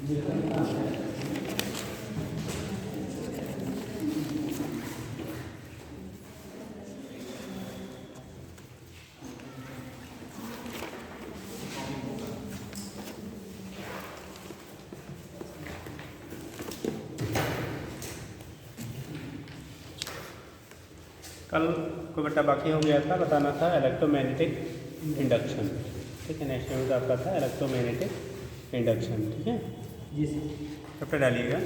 कल को बेटा बाकी हो गया था, बताना था इलेक्ट्रोमैग्नेटिक इंडक्शन। ठीक है, नेक्स्ट यूनिट आपका था इलेक्ट्रोमैग्नेटिक इंडक्शन। ठीक है जी चैप्टर डालिएगा,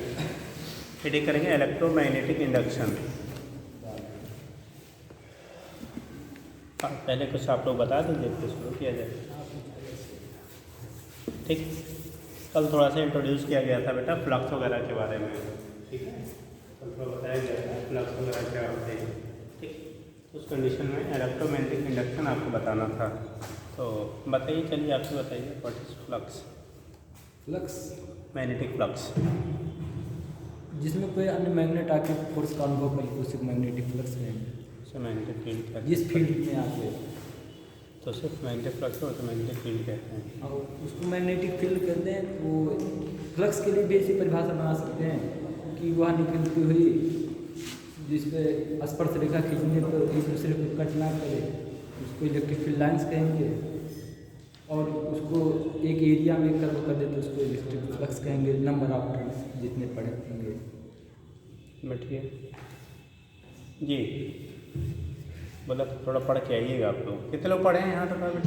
हेडिंग करेंगे इलेक्ट्रोमैग्नेटिक इंडक्शन। पहले कुछ आप लोग बता दीजिए फिर शुरू किया जाए। ठीक, कल थोड़ा सा इंट्रोड्यूस किया गया था बेटा फ्लक्स वगैरह के बारे में। ठीक है, कल थोड़ा बताया गया था फ्लक्स वगैरह क्या होते हैं। ठीक, उस कंडीशन में इलेक्ट्रोमैग्नेटिक इंडक्शन आपको बताना था। तो बताइए, चलिए आपसे बताइए what is flux. Flux magnetic flux जिसमें कोई अन्य मैग्नेट आके फोर्स का अनुभव करे तो उसे मैग्नेटिक फ्लक्स कहेंगे। उसे मैग्नेटिक फील्ड कहते हैं। जिस फील्ड में आके तो सिर्फ मैग्नेटिक फ्लक्स और तो मैग्नेटिक फील्ड कहते हैं। और उसको मैग्नेटिक फील्ड कहते हैं। वो फ्लक्स के लिए भी ऐसी परिभाषा बना सकते हैं कि वह निकलती हुई जिस पे स्पर्श रेखा खींचने पर एक दूसरे को कट ना करे उसको इलेक्ट्रिक फील्ड लाइन्स कहेंगे। और उसको एक एरिया में कर्व कर देते उसको इलेक्ट्रिक फ्लक्स कहेंगे। नंबर ऑफ टर्न्स जितने पड़े होंगे। बैठिए जी, बोला तो थोड़ा पढ़ के आइएगा आप लोग। कितने लोग पढ़े हैं यहाँ तक बेटा?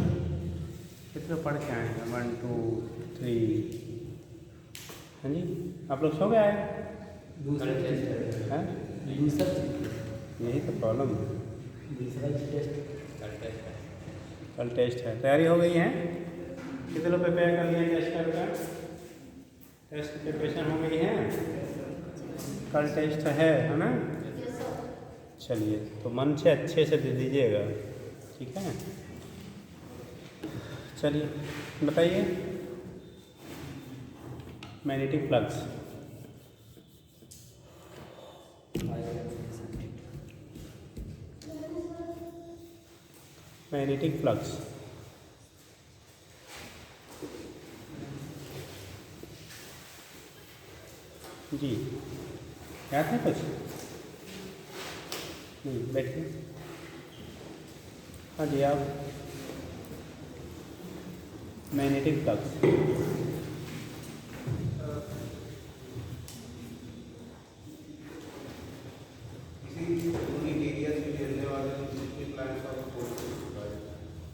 कितने लोग पढ़ के आए हैं? 1 2 3। हाँ जी, आप लोग सो गए आए हैं? यही तो प्रॉब्लम है। कल टेस्ट है, तैयारी हो गई है? कितने लोग प्रिपेयर कर लिए टेस्ट का? टेस्ट की प्रिपरेशन हो गई है? कल टेस्ट है ना? चलिए, तो मन से अच्छे से दे दीजिएगा। ठीक है, चलिए बताइए मैग्नेटिक फ्लक्स। मैग्नेटिक फ्लक्स जी, क्या था कुछ नहीं? बैठिए। हाँ जी, आप मैग्नेटिक फ्लक्स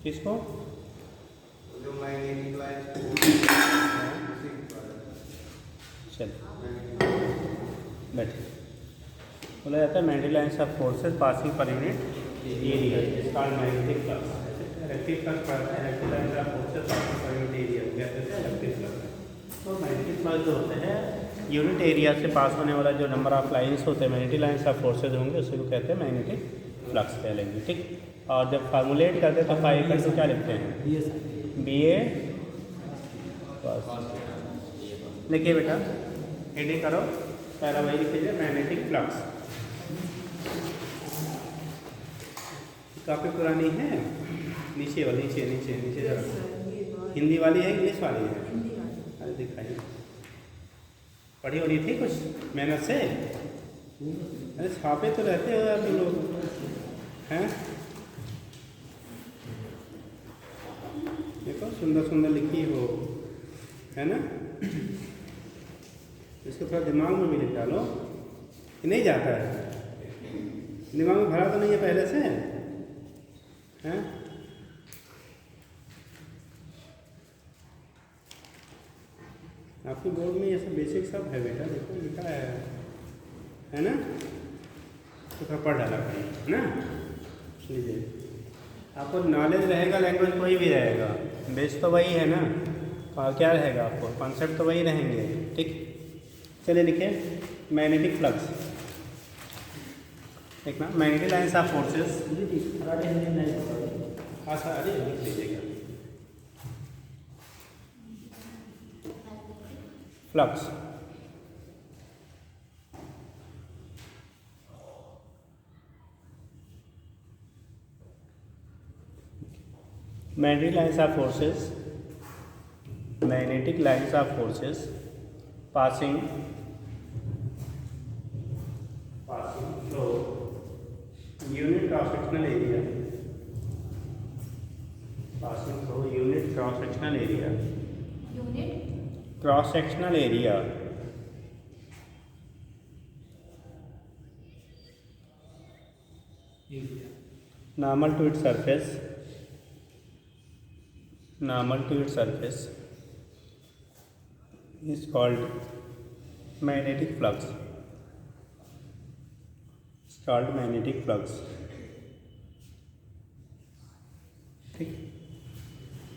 किसको? जो मैग्नेटिक लाइन चल बैठे। बोला जाता है magnetic lines of forces passing per unit area is called magnetic flux. Electric flux पढ़ते हैं, electric lines of forces passing per unit area कहते हैं इलेक्ट्रिक फ्लक्स। तो मैग्नेटिक फ्लक्स जो होते हैं यूनिट एरिया से पास होने वाला जो नंबर ऑफ लाइन्स होते हैं मैग्नेटिक लाइन्स ऑफ फोर्सेज होंगे उसी को कहते हैं मैग्नेटिक फ्लक्स कह लेंगे। ठीक, और जब फार्मूलेट करते हैं तो फाई इक्वल टू क्या लिखते हैं? बी ए। बस लिखिए बेटा, हेडिंग करो, पहला वही लिखिए मैग्नेटिक फ्लक्स। काफ़ी पुरानी है, नीचे वाली नीचे नीचे नीचे जरा। हिंदी वाली है इंग्लिश वाली है? अरे दिखाइए, पढ़ी होनी थी कुछ मेहनत से। अरे छापे तो रहते हो आप लोग हैं। देखो सुंदर सुंदर लिखी हो, है ना? इसको थोड़ा दिमाग में भी लिख डालो कि नहीं जाता है। दिमाग में भरा तो नहीं है पहले से, हैं? आपके बोर्ड में ये सब बेसिक सब है बेटा, देखो लिखा है ना? तो थोड़ा पढ़ डाला करें, है ना? लीजिए, आपको नॉलेज रहेगा, लैंग्वेज कोई भी रहेगा, बेस तो वही है ना, और क्या रहेगा आपको कॉन्सेप्ट तो वही रहेंगे। ठीक, चलिए लिखिए मैग्नेटिक फ्लक्स। एक ना मैग्नेटिक लाइन्स ऑफ फोर्सेस। हाँ सर, अरे लिख लीजिएगा flux. magnetic lines are forces passing through unit cross-sectional area, passing through unit cross-sectional area, cross-sectional area normal to its surface, is called magnetic flux. It's called magnetic flux. ठीक,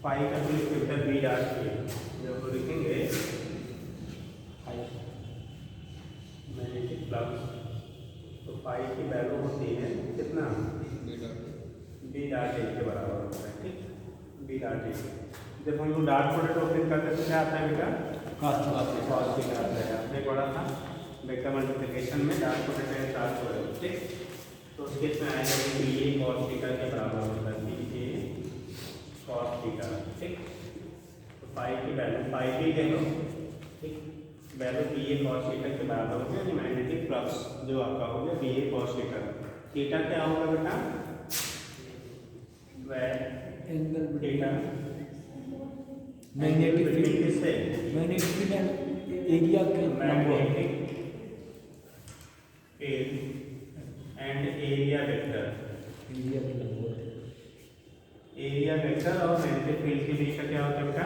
पाई का भी filter B dot के जब लिखेंगे magnetic flux तो पाई की value होती है कितना, बी डॉट ए के बराबर होता है। ठीक, बी डॉट ए जब हम लोग डॉट प्रोडक्ट ओपन करते हैं तो क्या आता है बेटा, कॉस थीटा आता है। आपने पढ़ा था वेक्टर मल्टीप्लिकेशन में dot product and cross product. ठीक, तो उसके इसमें आएगा कि बी ए कॉस थीटा के बराबर होता है, बी ए कॉस थीटा। ठीक, तो पाई की वैल्यू पाई भी ले लो। ठीक, वैल्यू बी ए कॉस थीटा के बराबर हो गया, मैग्नेटिक फ्लक्स जो आपका हो गया बी ए कॉस थीटा। थीटा क्या होगा बेटा, एंगल थीटा मैग्नेटिक फील्ड किससे, मैग्नेटिक फील्ड एरिया के magnetic field and area vector, area vector और मैग्नेटिक फील्ड के बीच का क्या होता है बेटा,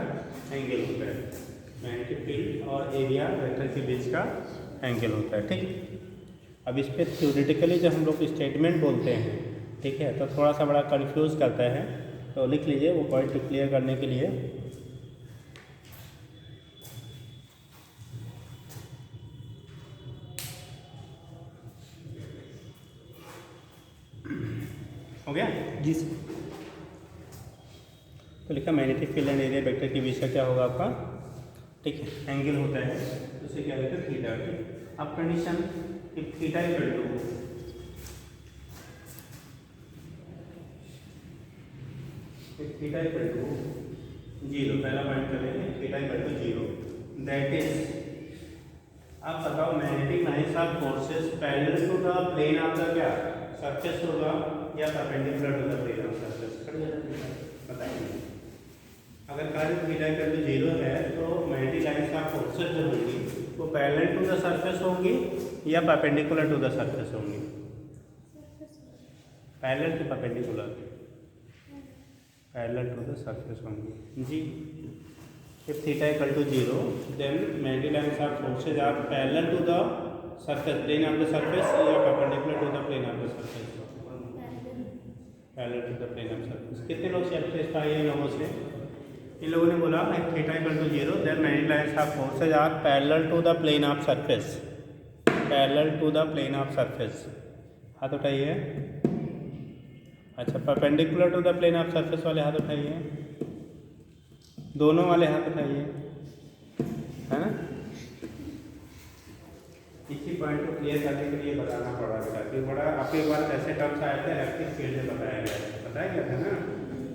एंगल होता है। मैग्नेटिक फील्ड और एरिया वेक्टर के बीच का एंगल होता है। ठीक, अब इस पर थ्योरेटिकली जब हम लोग स्टेटमेंट बोलते हैं, ठीक है, तो थोड़ा सा बड़ा कंफ्यूज करता है, तो लिख लीजिए वो पॉइंट क्लियर करने के लिए। हो गया जी सर। तो लिखा magnetic field and area vector के बीच का क्या होगा आपका, ठीक है, एंगल होता है, उसे क्या कहते हैं, थीटा। ठीक, अब condition if theta equal to theta equal to 0, पहला पॉइंट करेंगे, theta equal to 0, that is, अब बताओ magnetic lines of forces parallel to the plane of the क्या सरफेस होगा या perpendicular to the plane of surface, बताइए। अगर कार्य थीटा इक्वल टू 0 है तो मैग्नेटिक लाइंस ऑफ फोर्सेस जो होंगी वो पैरेलल टू द सरफेस होंगी या परपेंडिकुलर टू द सरफेस होंगी, parallel to perpendicular, parallel to the surface होंगी जी। If theta equal to 0 then magnetic lines of forces are parallel to the surface plane of the surface या perpendicular to the plane of the surface, parallel to the plane of surface. कितने लोग satisfy हैं लोगों से, इन लोगों ने बोला theta equal to 0 then magnetic lines of forces are parallel to the plane of surface, parallel to the plane of surface, हाथ उठाइए। अच्छा, perpendicular to the plane of surface वाले हाथ उठाइए, दोनों वाले हाथ उठाइए, है ना। इसी पॉइंट को क्लियर करने के लिए बताना पड़ा बेटा, कि बड़ा आपके पास ऐसे टर्म्स आए थे इलेक्ट्रिक फील्ड में बताया गया था ना।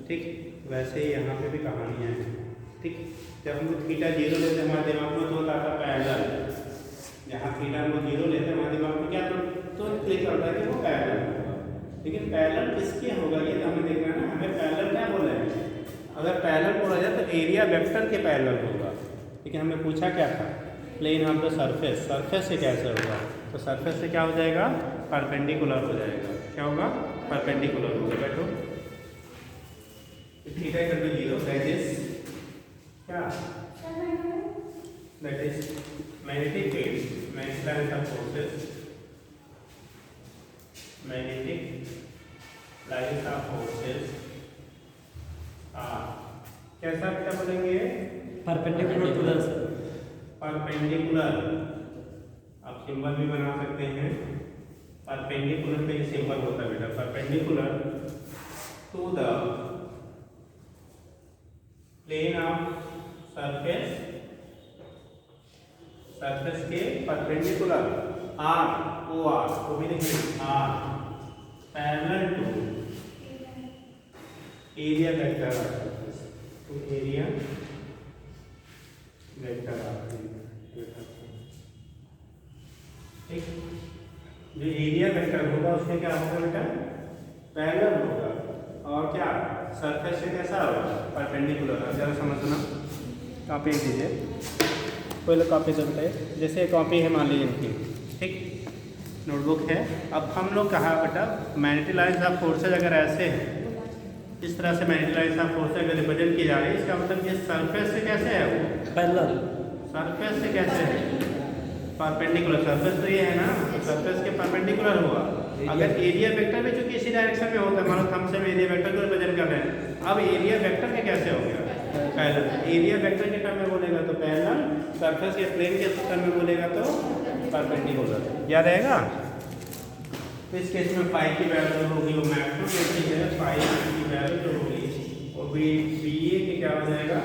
ठीक, वैसे ही यहाँ पे भी कहानियाँ हैं। ठीक, जब हम थीटा 0 लेते हैं हमारे दिमाग में तो आता है पैरेलल, जहाँ थीटा हम 0 लेते हैं हमारे दिमाग में क्या तो क्लिक करता है कि वो पैरेलल होगा, लेकिन पैरेलल किसके होगा ये तो हमें देखना है ना। हमें पैरेलल क्या बोला है, अगर पैरेलल बोला जाए तो एरिया वेक्टर के पैरेलल होगा, लेकिन हमें पूछा क्या था, plane of the surface, surface से कैसे होगा, तो सरफेस से क्या हो जाएगा, परपेंडिकुलर हो जाएगा। क्या होगा, परपेंडिकुलर होगा। बैठो, theta equal to 0 that is क्या, that is magnetic field, magnetic lines of forces, magnetic lines of forces कैसा क्या बोलेंगे, परपेंडिकुलर टू द, परपेंडिकुलर, आप सिंबल भी बना सकते हैं, परपेंडिकुलर पे सिंबल होता है बेटा, perpendicular to the plane of surface, surface के परपेंडिकुलर, आर ओ आर को भी देखिए, R parallel to area vector of surface, तो एरिया वेक्टर ऑफ ठीक। जो एरिया वेक्टर होगा उसमें क्या होगा बेटा, पैरेलल होगा, और क्या सरफेस से कैसा होगा, परपेंडिकुलर। अब जरा समझना, कॉपी दीजिए, पहले कॉपी करते हैं। जैसे कॉपी है मान लीजिए इनकी, ठीक, नोटबुक है। अब हम लोग कहा बेटा मैग्नेटिक लाइंस ऑफ फोर्सेज अगर ऐसे हैं, इस तरह से मैग्नेटिक लाइंस ऑफ फोर्सेज अगर रिप्रेजेंट की जा रही है, इसका मतलब ये सरफेस से कैसे है, वो पैरेलल, सरफेस से कैसे है, परपेंडिकुलर। सरफेस तो ये है ना, तो सरफेस के परपेंडिकुलर हुआ। अगर एरिया वेक्टर भी चूंकि इसी डायरेक्शन में होता है, मानो थंब से हम एरिया वेक्टर को रिप्रेजेंट कर रहे हैं, अब एरिया वेक्टर के कैसे हो गया, पैरेलल। एरिया वेक्टर के टर्म में बोलेगा तो पैरेलल, सरफेस के प्लेन के टर्म में बोलेगा तो परपेंडिकुलर। याद रहेगा। तो इस केस में फाई की वैल्यू होगी वो मैक्सिमम होती है, फाई की वैल्यू जो होगी वो बी ए के क्या हो जाएगा,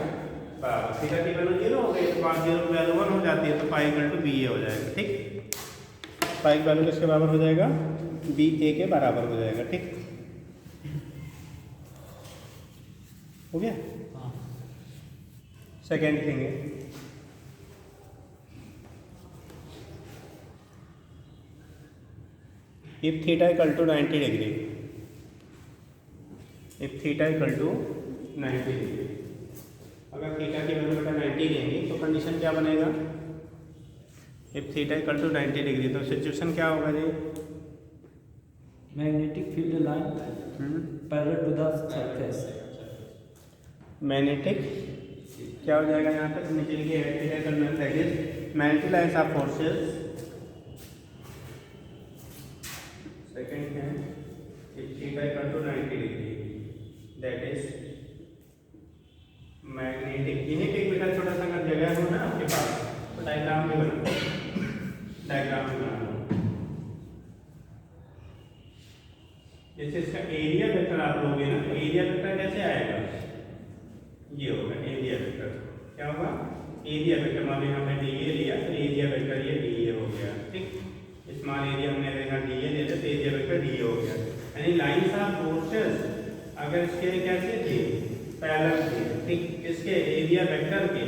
बराबर। थीटा की वैल्यू 0 हो गई तो 5 0 की वैल्यू 1 हो जाती है, तो फाई इक्वल टू बी ए हो जाएगा। ठीक, फाई की वैल्यू किसके बराबर हो जाएगा, बी ए के बराबर हो जाएगा। ठीक, हो गया। हाँ। सेकेंड थिंग है, if theta equal to 90 degree, if theta equal to 90 degree, अगर थीटा की वैल्यू बेटा 90 लेंगे तो कंडीशन क्या बनेगा, if theta equal to 90 degree, तो सिचुएशन क्या होगा जी, magnetic field line parallel to the surface. Magnetic क्या हो जाएगा यहाँ पे, नीचे लिखिए theta equal to that is magnetic lines of forces. Second है theta equal to 90 degree, that is magnetic. यहीं पे एक बेटा छोटा सा अगर जगह हो ना आपके पास, तो डायग्राम में बना, डायग्राम में बना लो। जैसे इसका एरिया वेक्टर आप लोगे ना, तो एरिया वेक्टर कैसे आएगा, ये होगा एरिया वेक्टर। क्या होगा, एरिया वेक्टर। मान लो हमने डी ए लिया तो एरिया वेक्टर ये डी ए हो गया। ठीक, स्मॉल एरिया हमने देखा डी ए लेते तो एरिया वेक्टर डी ए हो गया। यानी लाइंस ऑफ फोर्सेस अगर इसके कैसे थे, पैरेलल थे, ठीक, इसके एरिया वेक्टर के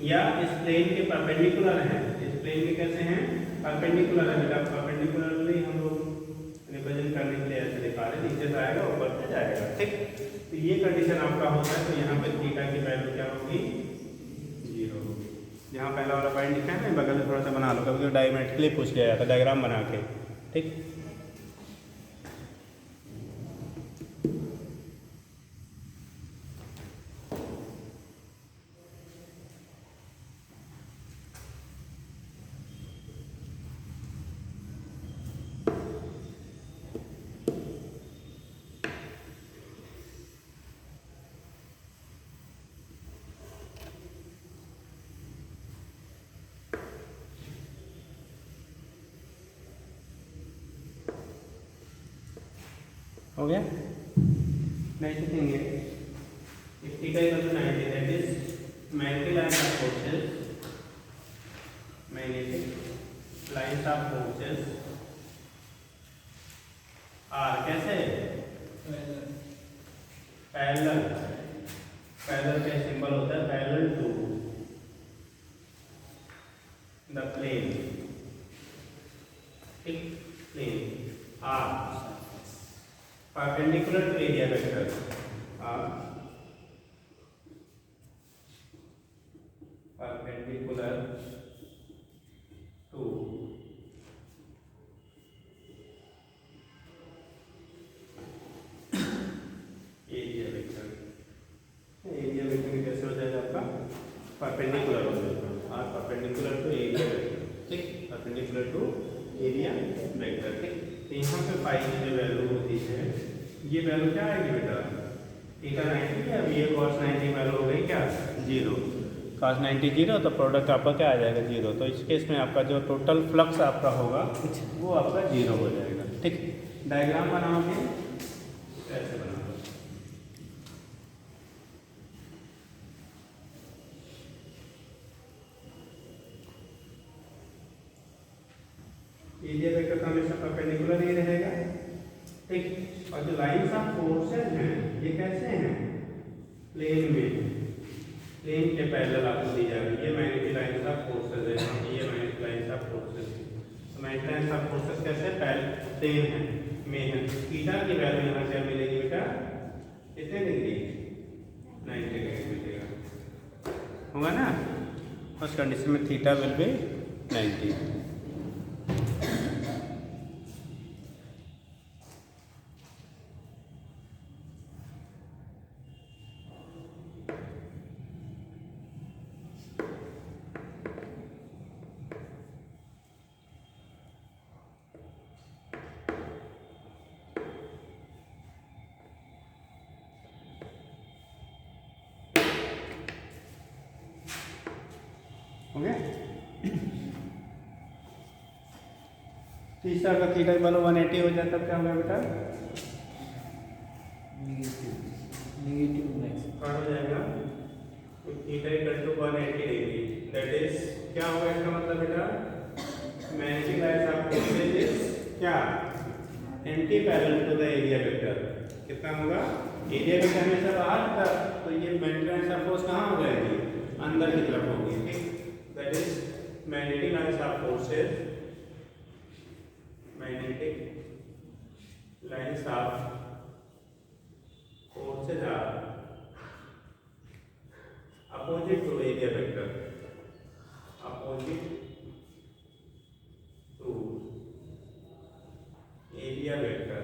या इस प्लेन के परपेंडिकुलर हैं, इस प्लेन के कैसे हैं, परपेंडिकुलर है बेटा। परपेंडिकुलर भी हम लोग रिप्रेजेंट करने के लिए ऐसे दिखा रहे, नीचे से आएगा ऊपर से जाएगा। ठीक, तो ये कंडीशन आपका होता है, तो यहाँ पे थीटा की वैल्यू क्या होगी, 0 होगी। यहाँ पहला वाला पॉइंट लिखा है ना, बगल में थोड़ा सा बना लो, कभी डायमेट्रिकली पूछ लिया जाता है डायग्राम बना के। ठीक, हो गया। नेक्स्ट थिंग है, if theta equal to 90 that is magnetic line of forces, magnetic lines of forces are कैसे, पैरेलल। पैरेलल का सिंबल होता है पैरेलल टू द प्लेन। ठीक, plane are perpendicular to area vector are perpendicular to area vector। area vector कैसे हो जाएगा आपका, perpendicular हो जाएगा, और परपेंडिकुलर टू एरिया वेक्टर। ठीक, परपेंडिकुलर टू एरिया वेक्टर। ठीक, तो यहाँ पे पाई की जो वैल्यू होती है, ये वैल्यू क्या आएगी बेटा, थीटा 90 या ये cos 90 वैल्यू हो गई क्या, 0। cos 90 0, तो प्रोडक्ट आपका क्या आ जाएगा, 0। तो इस केस में आपका जो टोटल फ्लक्स आपका होगा वो आपका 0 हो जाएगा। ठीक, डायग्राम बनाओगे ऐसे बनाओ, एरिया वेक्टर का हमेशा परपेंडिकुलर ही रहेगा। ठीक, और जो लाइंस ऑफ फोर्सेस हैं ये कैसे हैं, प्लेन में, प्लेन के पैरेलल आपको दी जा रही है। ये मैग्नेटिक लाइंस ऑफ फोर्सेस है, ये मैग्नेटिक लाइंस ऑफ फोर्सेस है। तो magnetic lines lines of forces कैसे प्लेन है में है। थीटा की वैल्यू यहाँ क्या मिलेगी बेटा, कितने डिग्री, 90 डिग्री मिलेगा, होगा ना। उस कंडीशन में थीटा विल बी 90। हो गया। तीसरा का थीटा वाला 180 हो जाता क्या होगा बेटा, नेगेटिव क्या हो जाएगा, तो theta equal to 180 degree, that is क्या होगा इसका मतलब बेटा, मैग्नेटिक लाइन्स ऑफ फोर्सेस क्या, anti parallel to the area vector. कितना होगा, एरिया वेक्टर हमेशा बाहर था, तो ये मैग्नेटिक लाइन्स ऑफ फोर्स कहाँ हो जाएगी, अंदर की तरफ होगी, ठीक। That is magnetic lines of forces, magnetic lines of forces are opposite to area vector, opposite to area vector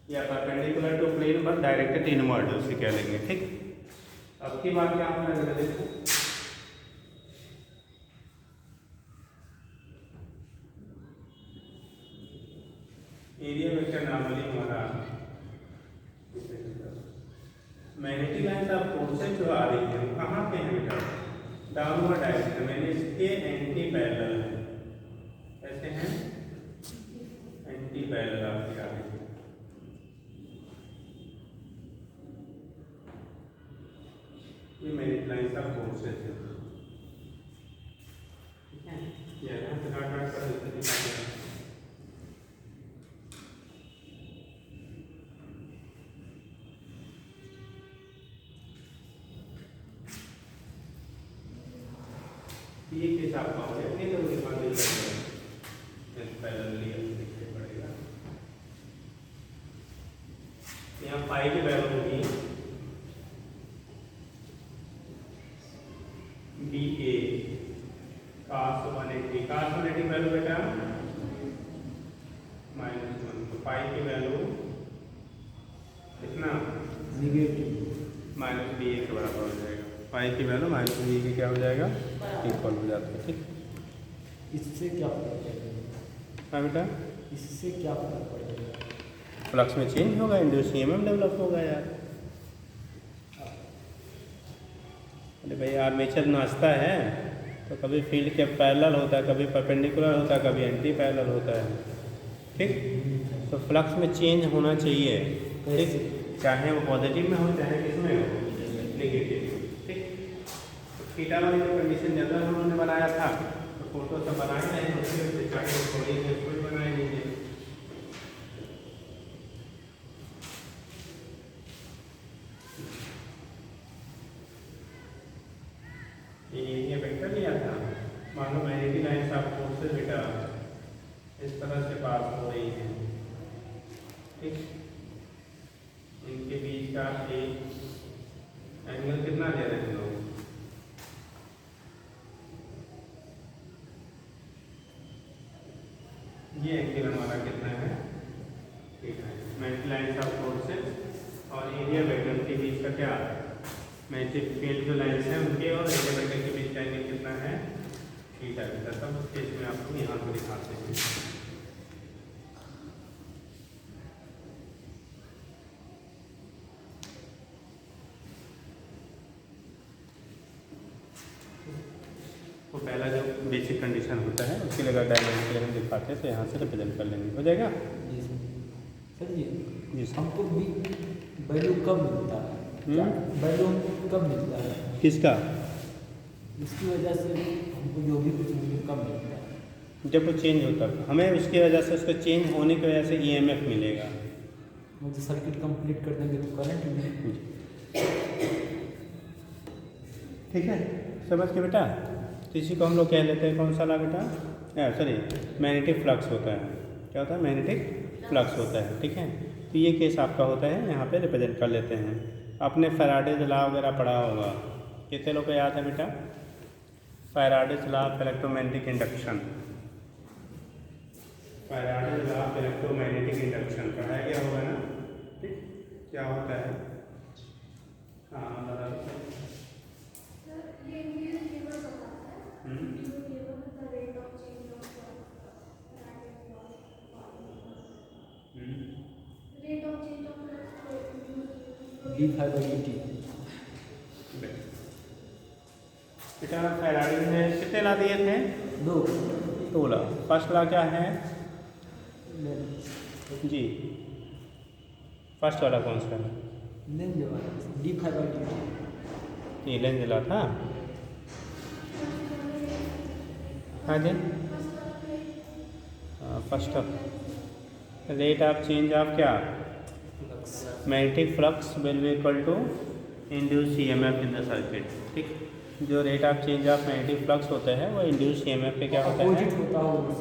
या परपेंडिकुलर टू प्लेन पर डायरेक्टेड इनवर्ड उसे कह लेंगे, ठीक। अब की बात क्या होने लगा, देखो एरिया वेक्टर नॉर्मली हमारा मैग्नेटिक लाइन्स ऑफ फोर्सेस जो आ रही है वो कहाँ पे है बेटा, डाउनवर्ड डायरेक्शन में, इसके एंटी पैरेलल है, ऐसे हैं एंटी पैरेलल आपकी आ रही है। ये मैग्नेटिक लाइन्स ऑफ फोर्सेस है, ठीक है। ये यहाँ से काट काट कर दिखाते हैं। ये के हिसाब का हो गया, नहीं तो उसके बाद दिल करना पैरेलली लिखना पड़ेगा। यहाँ पाई की वैल्यू होगी बी ए cos 180, cos 180 वैल्यू बेटा -1, तो पाई की वैल्यू कितना, नेगेटिव माइनस बी ए के बराबर हो जाएगा, पाई की वैल्यू माइनस बी के क्या हो जाएगा, इक्वल हो जाता है, ठीक। इससे क्या फर्क पड़ेगा, हाँ बेटा, इससे क्या फर्क पड़ेगा, फ्लक्स में चेंज होगा, इंड्यूस ईएमएफ डेवलप होगा यार। अरे भाई आर्मेचर नाचता है तो कभी फील्ड के पैरेलल होता है, कभी परपेंडिकुलर होता है, कभी एंटी पैरेलल होता है, ठीक। तो फ्लक्स में चेंज होना चाहिए, ठीक, चाहे वो पॉजिटिव में हो चाहे किसमें हो, नेगेटिव, ठीक। तो थीटा वाली जो कंडीशन जनरल उन्होंने बनाया था, तो फोटो सब बनाए नहीं, उसके चाहे थोड़ी कोई बनाए लीजिए। ये वेक्टर लिया था, मान लो मैग्नेटिक लाइन्स ऑफ फोर्सेस बेटा इस तरह से पास हो रही है, ठीक। इनके बीच का एक एंगल कितना दे रहे हैं लोग, ये एंगल हमारा कितना है, ठीक है। मैग्नेटिक लाइन्स ऑफ फोर्सेस और एरिया वेक्टर के बीच का क्या, मैग्नेटिक फील्ड जो लाइन्स हैं उनके और एरिया वेक्टर के बीच का एंगल कितना है, थीटा बेटा। तब उस केस में आपको यहाँ पर दिखाते हैं। तो पहला जो बेसिक कंडीशन होता है उसके लिए अगर डायमेंशन हम दिखाते हैं तो यहाँ से रिप्रेजेंट कर लेंगे, हो जाएगा। जी सर जी जी सर। हमको भी वैल्यू कब मिलता है, वैल्यू हमको कब मिलता है, किसका, इसकी वजह से हमको जो भी कुछ वैल्यू कब मिलता है, जब वो चेंज होता है हमें उसकी वजह से, उसके चेंज होने की वजह से ईएमएफ मिलेगा। मुझे सर्किट कंप्लीट कर देंगे तो करंट मिलेगा, ठीक है, समझ के बेटा। तो इसी को हम लोग कह लेते हैं कौन सा ला बेटा, सॉरी मैग्नेटिक फ्लक्स होता है। क्या होता है? मैग्नेटिक फ्लक्स होता है। ठीक है, तो ये केस आपका होता है, यहाँ पे रिप्रेजेंट कर लेते हैं। आपने फैराडेज लॉ वगैरह पढ़ा होगा, कितने लोग को याद है बेटा? Faraday's law of electromagnetic induction, Faraday's law of electromagnetic induction पढ़ाया गया होगा ना? ठीक, क्या होता है? हाँ दादा D phi by D T. बेटा फैराडे ने कितने ला दिए थे? 2 ला। फर्स्ट ला क्या है जी? फर्स्ट वाला कौन सा है? D phi by D T. ये लेंज ला था। हाँ जी, first of rate of change of क्या? Magnetic flux will be equal to induce EMF in the circuit. ठीक, जो rate of change of magnetic flux होता है वो इंड्यूस ईएमएफ पे क्या होता है?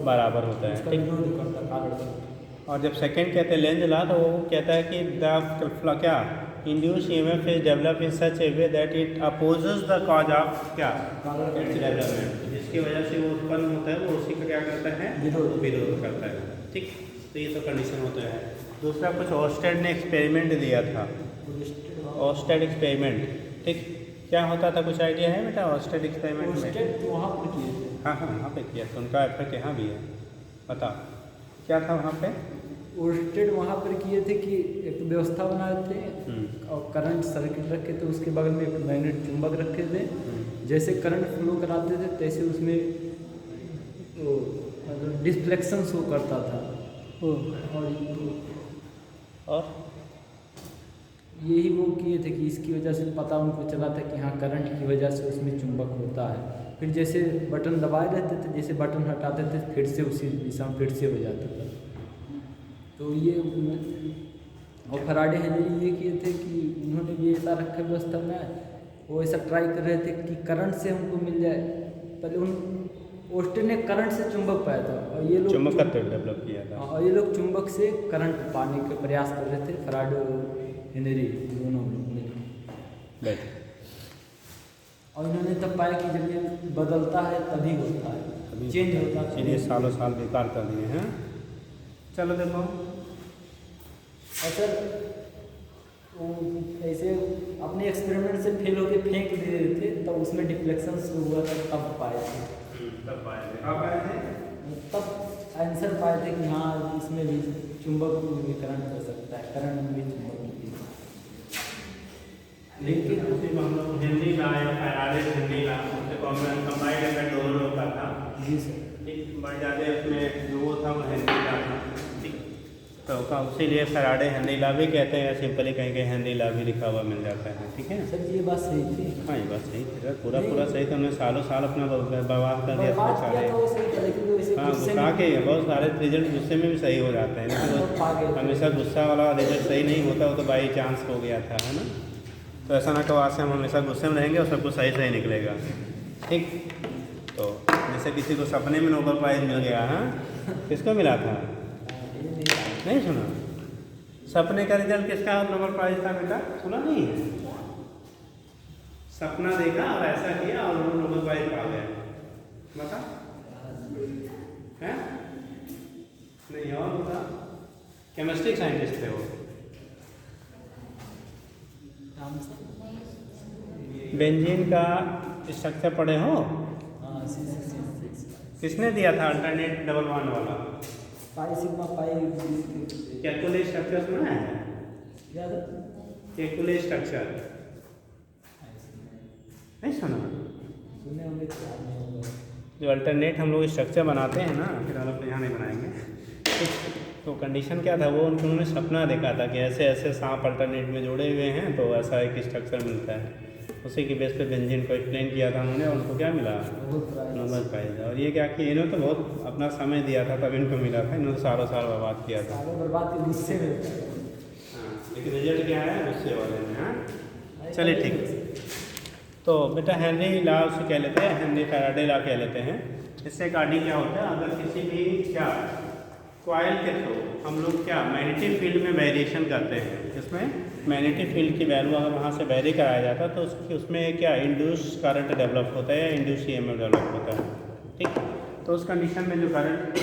बराबर होता है। ठीक, और जब सेकंड कहते हैं लेंज लॉ, तो वो कहता है कि द क्या induce EMF is develop in such A way that it opposes the cause of क्या इट्स डेवलपमेंट, जिसकी वजह से वो उत्पन्न होता है वो उसी का क्या करता है? विरोध करता है। ठीक, तो ये तो कंडीशन होता है। दूसरा कुछ ऑस्टेड ने एक्सपेरिमेंट दिया था, ऑस्टेड एक्सपेरिमेंट। ठीक, क्या होता था? कुछ आइडिया है बेटा ऑस्टेड एक्सपेरिमेंट में? वहाँ पर किए थे। हाँ हाँ, वहाँ पे किया था, उनका इफेक्ट यहाँ भी है। बता क्या था वहाँ पे? ओस्टेड वहाँ पर किए थे कि एक व्यवस्था बनाए थे और करंट सर्किट रखे थे, उसके बगल में एक मैग्नेट चुंबक रखे थे। जैसे करंट फ्लो कराते थे तैसे उसमें डिफ्लेक्शन शो करता था। और यही वो किए थे कि इसकी वजह से पता उनको चला था कि हाँ करंट की वजह से उसमें चुंबक होता है। फिर जैसे बटन दबाए रहते थे, जैसे बटन हटाते थे फिर से उसी दिशा में फिर से हो जाता था। तो ये और फैराडे हेनरी ये किए थे कि उन्होंने भी ऐसा रखा व्यवस्था में, वो ऐसा ट्राई कर रहे थे कि करंट से हमको मिल जाए। पहले उन ओस्टेड ने करंट से चुंबक पाया था और ये लोग चुंबक का डेवलप किया था, और ये लोग चुंबक से करंट पाने के प्रयास कर रहे थे। फैराडे और हेनरी दोनों मिलकर, और इन्होंने तब पाया कि जब ये बदलता है तभी होता है, चेंज होता है। चलिए सालों साल बेकार कर दिए हैं। चलो देखो, और सर वो ऐसे अपने एक्सपेरिमेंट से फेल होके फेंक दे रहे थे, तब उसमें डिफ्लेक्शन शुरू हुआ था, तब पाए थे। तब पाए थे, आप पाए थे? तब आंसर पाए थे कि हाँ इसमें भी चुंबक भी करंट हो सकता है, करंट में भी चुंबक भी। लेकिन उसी में हम लोग हेनरी लॉ या फैराडे हेनरी लॉ उससे कंबाइंड इफेक्ट दोनों लोग का था। जी सर। ठीक, बट ज़्यादा उसमें जो वो था वो हेनरी लॉ था। ठीक, तो इसीलिए फैराडे हेनरी लॉ भी कहते हैं, सिंपली कहीं कहीं हेनरी लॉ भी लिखा हुआ मिल जाता है। ठीक है सर, ये बात सही थी। हाँ, ये बात सही थी, पूरा सही था। उन्होंने सालों साल अपना बर्बाद कर दिया सारे। हाँ, गुस्सा के बहुत सारे रिजल्ट गुस्से में भी सही हो जाते हैं, लेकिन हमेशा गुस्सा वाला रिजल्ट सही नहीं होता, वो तो बाई चांस हो गया था, है ना। तो ऐसा ना कहो आज से हम हमेशा गुस्से में रहेंगे और सब कुछ सही निकलेगा। ठीक, तो जैसे किसी को सपने में नोबेल प्राइज़ मिल गया, हाँ किसको मिला था? नहीं सुना? सपने का रिजल्ट किसका नोबेल प्राइज़ था बेटा? सुना नहीं है? सपना देखा और ऐसा किया और उन्होंने नोबेल प्राइज़ पा गया। बता हैं? नहीं, और बता। केमिस्ट्री साइंटिस्ट थे वो। बेंजीन का स्ट्रक्चर पढ़े हो? किसने दिया था अल्टरनेट डबल बॉन्ड वाला? Pi sigma pi. Calculate structure सुना है? कैलकुलेट स्ट्रक्चर नहीं सुना? सुने होंगे जो अल्टरनेट हम लोग स्ट्रक्चर बनाते हैं ना, फिर हम लोग यहाँ नहीं बनाएंगे। तो कंडीशन क्या था, वो उन्होंने सपना देखा था कि ऐसे ऐसे सांप अल्टरनेट में जुड़े हुए हैं, तो ऐसा एक स्ट्रक्चर मिलता है। उसी की बेस पे बेंजीन को एक्सप्लेन किया था उन्होंने, और उनको क्या मिला? Nobel prize. और ये क्या कि इन्होंने तो बहुत अपना समय दिया था तब इनको मिला था, इन्होंने सालों साल बर्बाद किया था। बर्बाद के गुस्से में। हाँ, लेकिन रिजल्ट क्या है? गुस्से वाले में। हाँ, चलिए ठीक है। तो बेटा हेनरी लॉ उसे कह लेते हैं, हेनरी फैराडे लॉ कह लेते हैं। इससे अकॉर्डिंग क्या होता है, अगर किसी भी क्या कॉइल के थ्रू हम लोग क्या मैग्नेटिक फील्ड में वेरिएशन करते हैं, इसमें मैग्नेटिक फील्ड की वैल्यू अगर वहाँ से वेरी कराया जाता है तो उसमें क्या इंड्यूस करंट डेवलप होता है या इंड्यूस ईएमएफ डेवलप होता है। ठीक, तो उस कंडीशन में जो करंट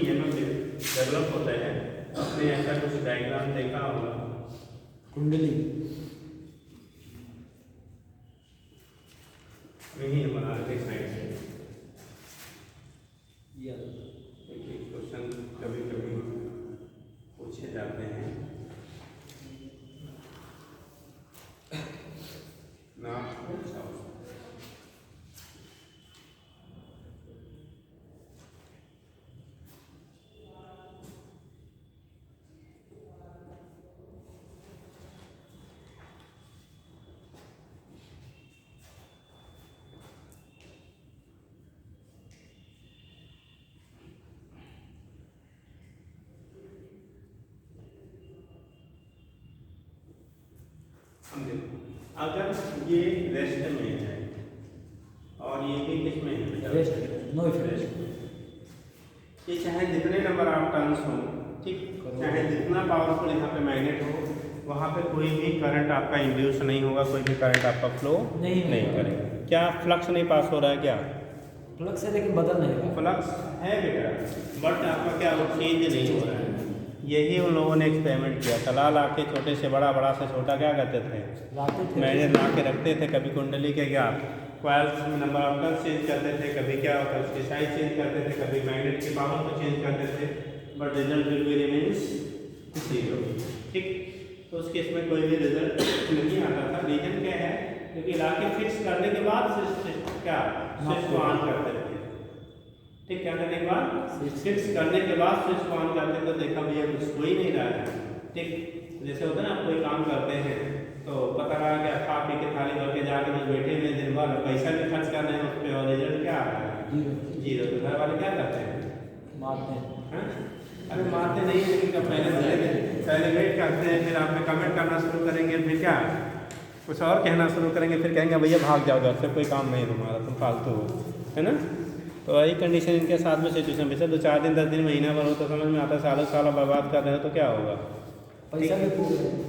ईएमएफ डेवलप होता है, आपने ऐसा कुछ डायग्राम देखा होगा, कुंडली नहीं बना रहे साइड से या क्वेश्चन कभी कभी पूछे जाते हैं ना। अगर ये रेस्ट में है और ये भी किस में है, रेस्ट नो इफेक्ट, ये चाहे जितने नंबर ऑफ टर्न्स हो, ठीक, चाहे जितना पावरफुल यहाँ पे मैग्नेट हो, वहाँ पे कोई भी करंट आपका इंड्यूस नहीं होगा, कोई भी करंट आपका फ्लो नहीं करेगा। क्या फ्लक्स नहीं पास हो रहा है? क्या फ्लक्स है लेकिन बदल नहीं रहा। फ्लक्स है बेटा, बट आपका क्या वो चेंज नहीं हो रहा है। यही उन लोगों ने एक्सपेरिमेंट किया था, ला के छोटे से बड़ा, बड़ा से छोटा क्या करते थे, मैग्नेट ला के रखते थे, कभी कुंडली के क्या कॉइल्स में नंबर ऑफ टर्न्स चेंज करते थे, कभी क्या होता है उसकी साइज चेंज करते थे, कभी मैग्नेट की पावर को चेंज करते थे, but result will be remains zero. ठीक, तो उस केस में कोई भी रिजल्ट नहीं आता था। रीजन क्या है, क्योंकि ला के फिक्स करने के बाद क्या स्विच को ऑन करते थे। ठीक, क्या करने के बाद फिक्स करने के बाद स्विच को ऑन करते तो देखा भैया कुछ हो ही नहीं रहा है। ठीक, जैसे होता है ना, आप कोई काम करते हैं तो पता लगा कि खा पी के थाली भर के जाके बस बैठे हुए दिन भर पैसा भी खर्च कर रहे हैं उस पर और रिजल्ट क्या आ रहा है, जीरो। तो घर वाले क्या करते हैं, मारते हैं। अरे मारते नहीं है, लेकिन पहले वेट करते हैं, फिर आप कमेंट करना शुरू करेंगे, फिर क्या कुछ और कहना शुरू करेंगे, फिर कहेंगे भैया भाग जाओ घर से, कोई काम नहीं तुम्हारा, तुम फालतू हो, है ना। तो वही कंडीशन इनके साथ में सिचुएशन वैसे 2-4 दिन 10 दिन महीना भर हो तो समझ में आता है, सालों सालों बर्बाद कर रहे हो तो क्या होगा, पैसा भी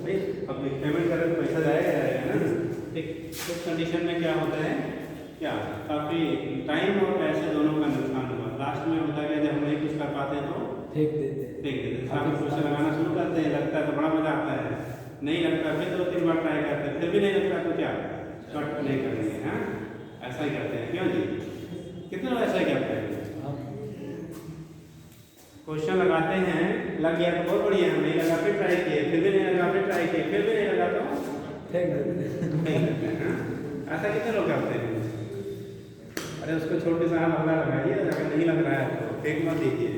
भाई अब पेमेंट करें तो पैसा जाएगा ना। ठीक, उस कंडीशन में क्या होता है, क्या काफ़ी टाइम और पैसे दोनों का नुकसान हुआ। लास्ट में होता है जब हम नहीं कुछ कर पाते हैं तो फेंक देते हैं, काफ़ी पैसा लगाना शुरू करते हैं, लगता है तो बड़ा मज़ा आता है, नहीं लगता फिर 2-3 बार ट्राई करते हैं, फिर भी नहीं लगता तो क्या कट नहीं करेंगे। हाँ, ऐसा ही करते हैं, क्यों जी, कितने लोग ऐसा ही करते हैं, क्वेश्चन लगाते हैं, लग गया तो बहुत बढ़िया, नहीं लगा फिर ट्राई किए, फिर भी नहीं लगा, फिर ट्राई किए, फिर भी नहीं लगा तो फेंक देते हैं। ऐसा कितने लोग करते हैं। अरे उसको छोड़ के सारा हल्ला लगाइए, अगर नहीं लग रहा है तो फेंक मत दीजिए,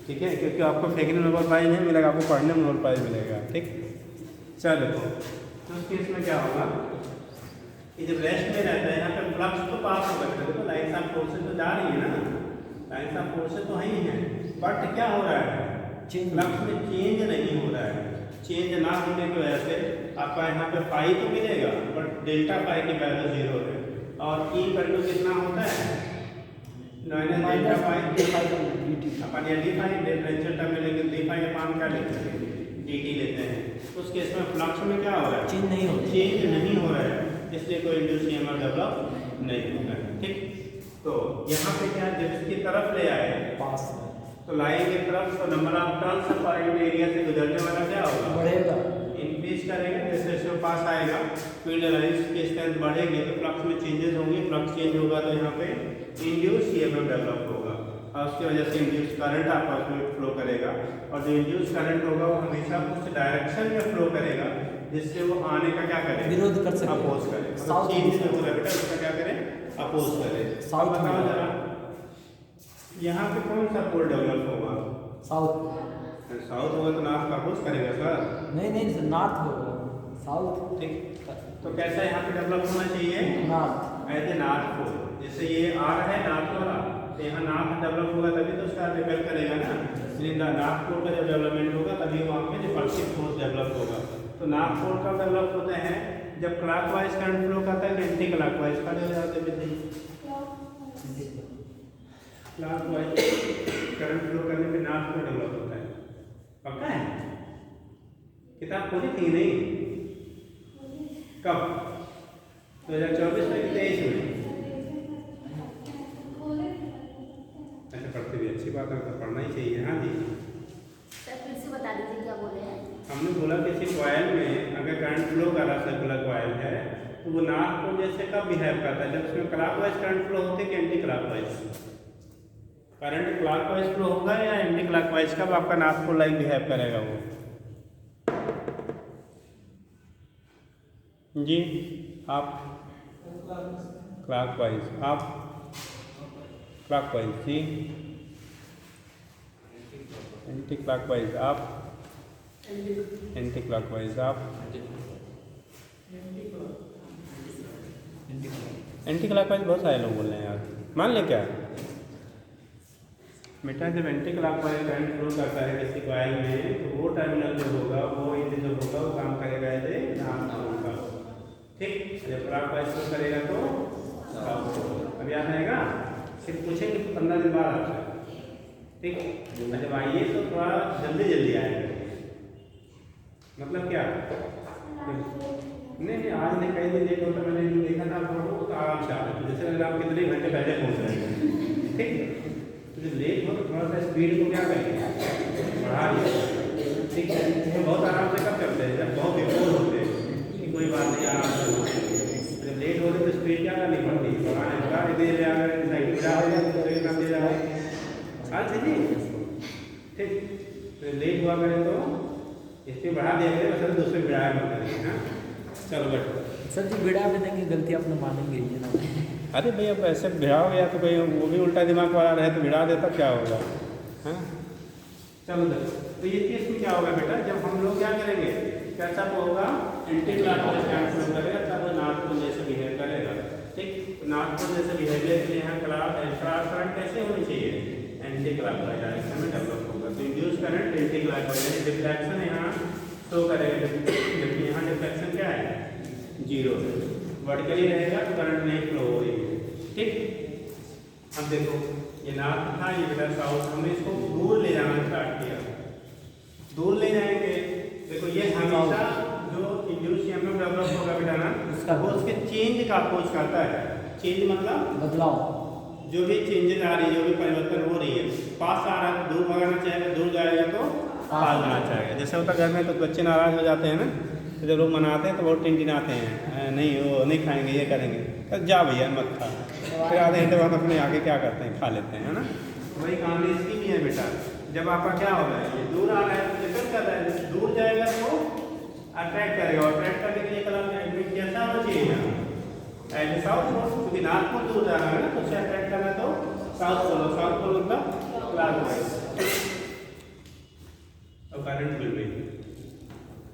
ठीक है, क्योंकि आपको फेंकने में नोबल प्राइज नहीं मिलेगा, आपको पढ़ने में नोबल प्राइज मिलेगा। ठीक, चलो तो उस केस में क्या होगा कि जब रेस्ट में रहता है, यहाँ पे फ्लक्स तो पास हो सकता है, तो लाइन्स ऑफ फोर्सेज तो जा रही है ना, लाइन्स ऑफ फोर्सेज तो ही है, बट क्या हो रहा है, फ्लक्स में चेंज नहीं हो रहा है। चेंज ना होने की वजह से आपका यहाँ पे फाई तो मिलेगा, बट डेल्टा फाई की वैल्यू 0 है, और ई वैल्यू कितना होता है, डेल्टा फाई अपन या डी फाई डिफरेंशियल टर्म में, लेकिन डी फाई अपन क्या लेते हैं, डी लेते हैं। तो उस केस में फ्लक्स में क्या हो रहा है, चेंज नहीं हो रहा है, इसलिए कोई इंड्यूस ईएमएफ डेवलप नहीं होगा। ठीक, तो यहाँ पे क्या जब इसकी तरफ ले आए पास तो लाइन की तरफ तो number of turns per unit area से गुजरने वाला क्या होगा, बढ़ेगा, इंक्रीज करेंगे, जैसे जैसे पास आएगा फील्ड लाइंस की स्ट्रेंथ बढ़ेगी तो फ्लक्स में चेंजेस होंगे, फ्लक्स चेंज होगा तो यहाँ पे इंड्यूस ईएमएफ डेवलप होगा, और उसकी वजह से इंड्यूस करंट आपका उसमें फ्लो करेगा, और जो इंड्यूस करंट होगा वो हमेशा उस डायरेक्शन में फ्लो करेगा जिससे वो आने का क्या करे, विरोध कर सकते, अपोज करे, चेंज जो हो रहा है बेटा उसका क्या करे, अपोज करे। साउथ बताओ जरा यहाँ पे कौन सा पोल डेवलप होगा, साउथ होगा तो नॉर्थ का अपोज करेगा सर, नहीं सर, नॉर्थ होगा, साउथ। ठीक, तो कैसा यहाँ पे डेवलप होना चाहिए, north as a north pole, जैसे ये आ रहा है नॉर्थ वाला, तो यहाँ नॉर्थ डेवलप होगा तभी तो उसका रिपेल करेगा ना, इसलिए नॉर्थ पोल का जब डेवलपमेंट होगा तभी वहाँ पे रिपल्सिव फोर्स डेवलप होगा। तो नॉर्थ पोल कब डेवलप होते हैं, जब क्लॉकवाइज करंट फ्लो करता है एंटी क्लॉकवाइज खड़े हो जाते हैं। क्लॉकवाइज करंट फ्लो करने पे नॉर्थ पोल डेवलप होता है। पक्का है? किताब खोली थी नहीं? कब? 2024 में कि 23 में? अच्छा, पढ़ते भी अच्छी बात है, तो पढ़ना ही चाहिए। हाँ जी, सर फिर से बता दीजिए क्या बोले हैं। हमने बोला किसी कॉइल में अगर करंट फ्लो कर रहा सर्कुलर कॉइल है तो वो नॉर्थ पोल जैसे कब बिहेव करता है? जब उसमें क्लॉकवाइज करंट फ्लो होते कि anti clockwise? Current clockwise flow होगा या एंटी क्लॉकवाइज? कब आपका नॉर्थ पोल लाइक बिहेव करेगा वो? जी आप क्लॉकवाइज, आप क्लॉकवाइज, जी एंटी क्लॉकवाइज, आप एंटी क्लॉकवाइज, आप एंटी क्लॉकवाइज। बहुत सारे लोग बोल रहे हैं यार, मान ले क्या बेटा? जब एंटी क्लॉकवाइज करंट फ्लो करता है किसी कॉइल में तो वो टर्मिनल जो होगा वो जो होगा वो काम करेगा ऐसे नॉर्थ पोल का। ठीक, जब क्लॉकवाइज फ्लो करेगा तो साउथ पोल। अब याद आएगा? सिर्फ पूछेंगे 15 दिन बाद आपसे। ठीक, जब आइए तो थोड़ा जल्दी जल्दी आएगा। मतलब क्या? नहीं आज नहीं, कई दिन लेट होता, मैंने देखा था आपको तो आराम से आ रहे, जैसे अगर आप कितने घंटे पहले पहुँच रहे हैं। ठीक, तो जब लेट हो तो थोड़ा सा स्पीड को क्या करेंगे? बढ़ा दिया। ठीक है, तो बहुत आराम से कब चलते हैं? जब बहुत बिफोर होते हैं कि कोई बात नहीं, आराम से होते हैं। जब लेट होते तो स्पीड क्या करनी पड़ती? बढ़ा दे रहे, अगर साइड बढ़ा हो जाए तो दे रहा है। हाँ जी, ठीक, तो लेट हुआ करें तो इसमें बढ़ा दिया करें, मतलब दूसरे बढ़ाया मत करेंगे। हाँ चलो बैठो। सर जी भिड़ा भी देंगे, गलती अपने मानेंगे ही ना। अरे भैया ऐसे भिड़ा हो गया तो भाई वो भी उल्टा दिमाग वाला रहे तो भिड़ा देता क्या होगा? हाँ चलो देखो, तो ये केस में क्या होगा बेटा? जब हम लोग क्या करेंगे, कैसा होगा? एंटी क्लॉकवाइज करंट फ्लो करेगा तब वो नॉर्थ पोल जैसे बिहेव करेगा। ठीक, नॉर्थ पोल जैसे बिहेवियर के लिए यहाँ क्लॉक करंट कैसे होनी चाहिए? एंटी क्लॉकवाइज डायरेक्शन में डेवलप होगा। तो induce current anti clockwise, deflection यहाँ शो करेगा, जबकि यहाँ डिफ्लेक्शन क्या है? 0 है। वर्टिकली रहेगा तो करंट नहीं फ्लो हो रही है। ठीक, अब देखो ये नॉर्थ था, ये बेटा साउथ, हमने इसको दूर ले जाना स्टार्ट किया। दूर ले जाएंगे, देखो ये हमेशा जो इंड्यूस ईएमएफ डेवलप होगा बेटा ना, वो उसके चेंज का अप्रोच करता है। चेंज मतलब बदलाव, जो भी चेंजेस आ रही है, जो भी परिवर्तन हो रही है, पास आ रहा है तो दूर भगाना चाहेगा, दूर जाएगा तो पास जाना चाहेगा। जैसे होता घर में तो बच्चे नाराज हो जाते हैं ना, तो जब लोग मनाते हैं तो बहुत टिनटिनाते हैं, नहीं वो नहीं खाएंगे, ये करेंगे, तो जा भैया मत खा। फिर आधे घंटे बाद अपने आगे क्या करते हैं, खा लेते हैं, है ना? वही कहानी इसकी भी है बेटा। जब आपका क्या होगा, ये दूर आ रहा है तो डिपेंड कर रहा है, दूर जाएगा तो अट्रैक्ट करेगा, और अट्रैक्ट करने के लिए कलर कैसा होना चाहिए यहाँ? एंड साउथ पोल, क्योंकि नॉर्थ पोल दूर जा रहा है ना, तो उसे अट्रैक्ट करना तो साउथ पोल, और साउथ पोल मतलब क्लॉकवाइज, और करंट मिल रही है,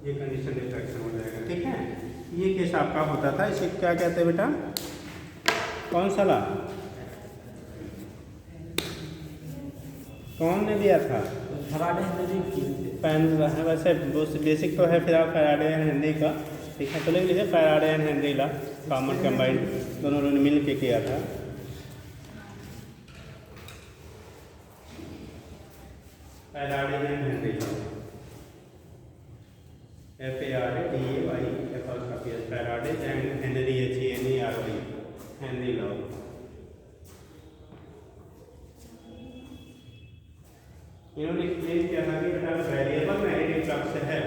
ये कंडीशन डिफ्लेक्शन हो जाएगा। ठीक है, ये केस आपका होता था। इसे क्या कहते हैं बेटा? कौन सा ला? कौन ने दिया था? फराडे पैन है वैसे, बेसिक तो है, फिर आप फैराडे एंड हेनरी का। ठीक है, तो लिख लीजिए Faraday and Henry law, common combined, दोनों ने मिल के किया था। Faraday and Henry law, FARADAY, Faraday and Henry, HENRY, Henry law. इन्होंने एक्सप्लेन किया था कि बेटा वेरिएबल मैग्नेटिक फ्लक्स है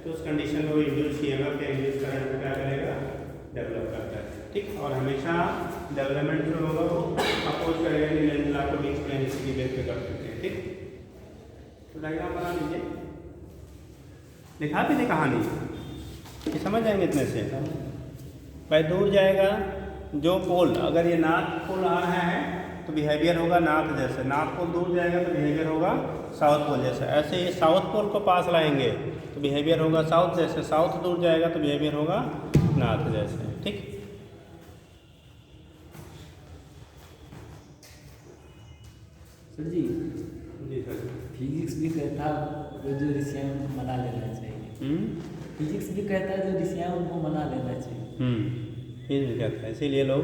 तो उस कंडीशन में वो इंड्यूस ईएमएफ या इंड्यूस करंट में क्या करेगा? डेवलप करता है। ठीक, और हमेशा डेवलपमेंट जो होगा वो अपोज करेगा, नीलेंस लॉ को भी एक्सप्लेन इसी बेस पे कर सकते हैं। ठीक, तो डायग्राम बना लीजिए, लिखा भी नहीं कहानी, ये समझ जाएंगे इतने से। भाई दूर जाएगा जो पोल, अगर ये नॉर्थ पोल आ रहा है तो बिहेवियर होगा नॉर्थ जैसे, नॉर्थ पोल दूर जाएगा तो बिहेवियर होगा साउथ पोल जैसे। ऐसे ही साउथ पोल को पास लाएंगे तो बिहेवियर होगा साउथ जैसे, साउथ दूर जाएगा तो बिहेवियर होगा नॉर्थ जैसे। ठीक, सर जी जी सर, फिजिक्स भी कहता रेजोल्यूशन बना लेना चाहिए। फिजिक्स भी कहता है जो ऋषियाँ उनको मना लेना चाहिए। ये भी कहता है, इसीलिए लोग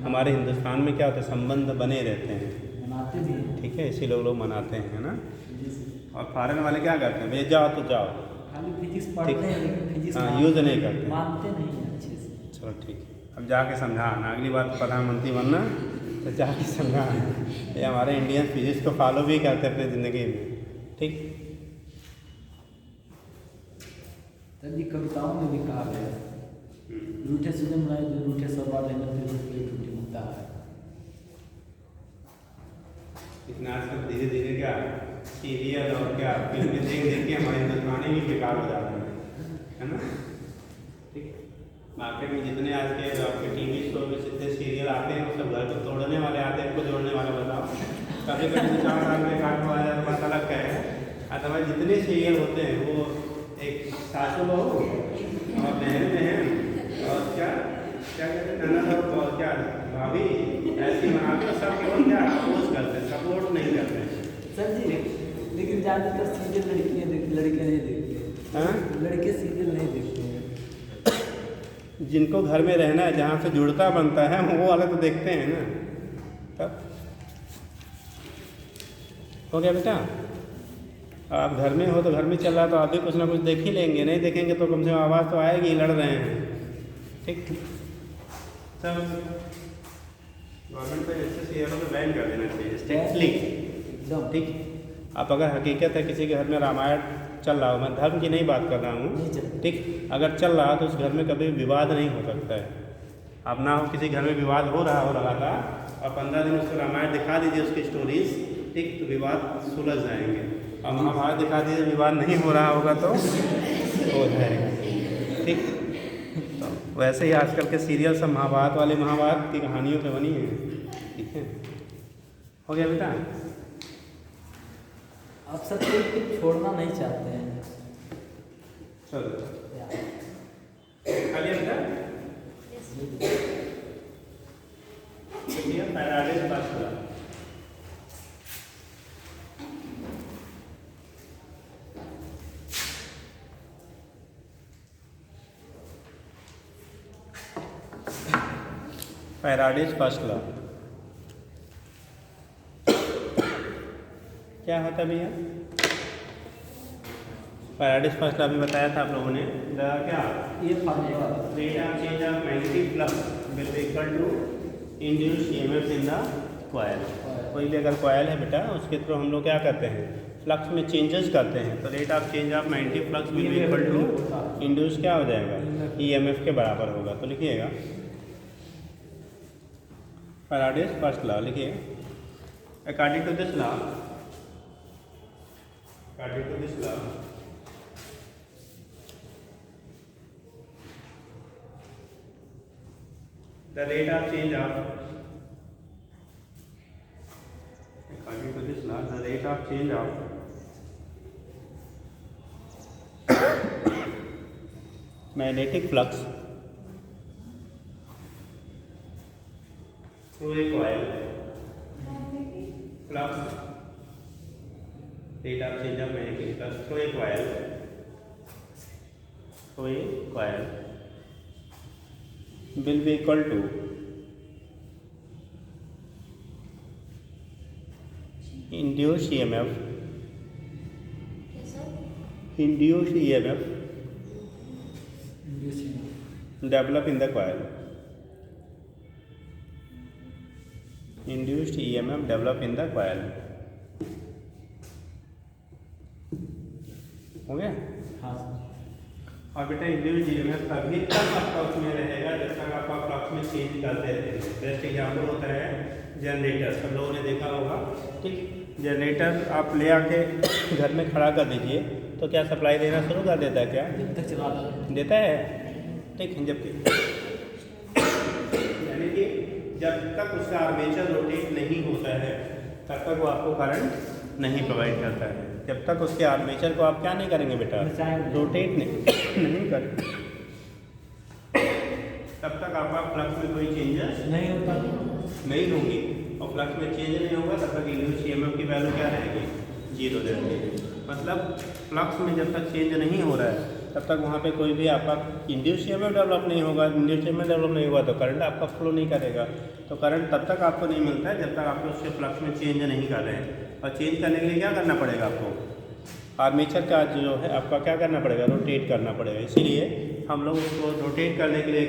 हमारे हिंदुस्तान में क्या होता है, संबंध बने रहते हैं, मनाते भी हैं। ठीक है, इसी लोग मनाते हैं, है ना। फिजिक्स और फॉरेन वाले क्या करते हैं, भैया जाओ तो जाओ, खाली फिजिक्स पढ़ते हैं लेकिन फिजिक्स हाँ, यूज़ नहीं करते। मानते नहीं हैं अच्छे से। चलो ठीक है, अब जाके समझाना, अगली बार प्रधानमंत्री बनना तो जाके समझाना। ये हमारे इंडियन फिजिक्स को फॉलो भी करते हैं अपनी ज़िंदगी में, ठीक। तब जी कविताओं में भी कहा गया है, रूठे सुने मनाए जो रूठे सवार है टूटी मुद्दा है। इतना आजकल धीरे धीरे क्या सीरियल और क्या फिल्में देख देख के हमारे हिंदुस्तानी भी बेकार हो जाते हैं, है ना, ठीक। मार्केट में जितने आज के आपके टीवी शो में जितने सीरियल आते हैं वो सब घर को तोड़ने वाले आते हैं, उनको जोड़ने वाले बताओ। कभी कभी 4 साल में काट को आ जाए बात अलग का है। अदरवाइज जितने सीरियल होते हैं वो एक सासू बहू और बहन और क्या क्या कहते हैं ननद और क्या भाभी ऐसी बनाते हैं, सब केवल क्या अपोज करते हैं, सपोर्ट नहीं करते हैं। सर जी लेकिन ज़्यादातर सीरियल लड़के नहीं देखते। हाँ, लड़के सीरियल नहीं देखते हैं। जिनको घर में रहना है, जहाँ से जुड़ता बनता है, वो वाले तो देखते हैं ना। तब हो गया बेटा, आप घर में हो तो घर में चल रहा तो आप भी कुछ ना कुछ देख ही लेंगे, नहीं देखेंगे तो कम से कम आवाज़ तो आएगी, लड़ रहे हैं, ठीक। सब गवर्नमेंट को ऐसे सीरियलों को बैन कर देना चाहिए स्ट्रिक्टली, एकदम ठीक। आप अगर हकीकत है किसी के घर में रामायण चल रहा हो, मैं धर्म की नहीं बात कर रहा हूँ, नहीं चलता। ठीक, अगर चल रहा तो उस घर में कभी विवाद नहीं हो सकता है। अब ना हो किसी घर में विवाद हो रहा था और 15 दिन उसको रामायण दिखा दीजिए उसकी स्टोरीज, ठीक, तो विवाद सुलझ जाएंगे। और महाभारत दिखा दीजिए विवाद नहीं हो रहा होगा तो हो जाएगा, ठीक। तो वैसे ही आजकल के सीरियल सब महाभारत वाले महाभारत की कहानियों पे बनी हैं, ठीक है। हो गया बेटा, आप सब कुछ छोड़ना नहीं चाहते हैं। चलो खाली बेटा paradise first law. Paradise first law क्या होता है भैया? पैराडाइज फर्स्ट लॉ भी बताया था आप लोगों ने। क्या ये formula rate of change of magnetic flux will be equal to induced EMF in the coil. कोई भी अगर कॉइल है बेटा उसके थ्रू हम लोग क्या करते हैं, फ्लक्स में चेंजेस करते हैं, तो rate of change of magnetic flux will be equal to induce क्या हो जाएगा, ईएमएफ के बराबर होगा। तो लिखिएगा पैराडाइज फर्स्ट लॉ, लिखिए according to this law, according to this law, the rate of change of, according to this law, the rate of change of magnetic flux through a coil, flux rate of change of magnetic flux through a coil, will be equal to induced EMF, induced EMF develop in the coil, induced EMF develop in the coil। हो गया? हाँ और बेटा induced EMF तभी तक आपका उसमें रहेगा जब तक आप फ्लक्स में चेंज करते रहेंगे। बेस्ट एग्जाम्पल होता है जनरेटर, सब लोगों ने देखा होगा, ठीक। जनरेटर आप ले आके घर में खड़ा कर दीजिए तो क्या सप्लाई देना शुरू कर देता है क्या? जब तक चला देता है, ठीक। जबकि यानी कि जब तक उसका आर्मेचर रोटेट नहीं होता है तब तक वो आपको करंट नहीं प्रोवाइड करता है। जब तक उसके आर्मेचर को आप क्या नहीं करेंगे बेटा, रोटेट नहीं करेंगे, तब तक आपका फ्लक्स में कोई चेंजेस नहीं होता, नहीं होंगी। और फ्लक्स में चेंज नहीं होगा तब तक इंड्यूस्ड ईएमएफ की वैल्यू क्या रहेगी, 0 रहेगी। मतलब फ्लक्स में जब तक चेंज नहीं हो रहा है तब तक वहाँ पे कोई भी आपका इंड्यूस ईएमएफ डेवलप नहीं होगा। इंड्यूस ईएमएफ डेवलप नहीं हुआ तो करंट आपका फ्लो नहीं करेगा। तो करंट तब तक आपको नहीं मिलता है जब तक आप उसके फ्लक्स में चेंज नहीं कर रहे हैं। और चेंज करने के लिए क्या करना पड़ेगा आपको, आर्मेचर का जो है आपका क्या करना पड़ेगा, रोटेट करना पड़ेगा। इसीलिए हम लोग उसको रोटेट करने के लिए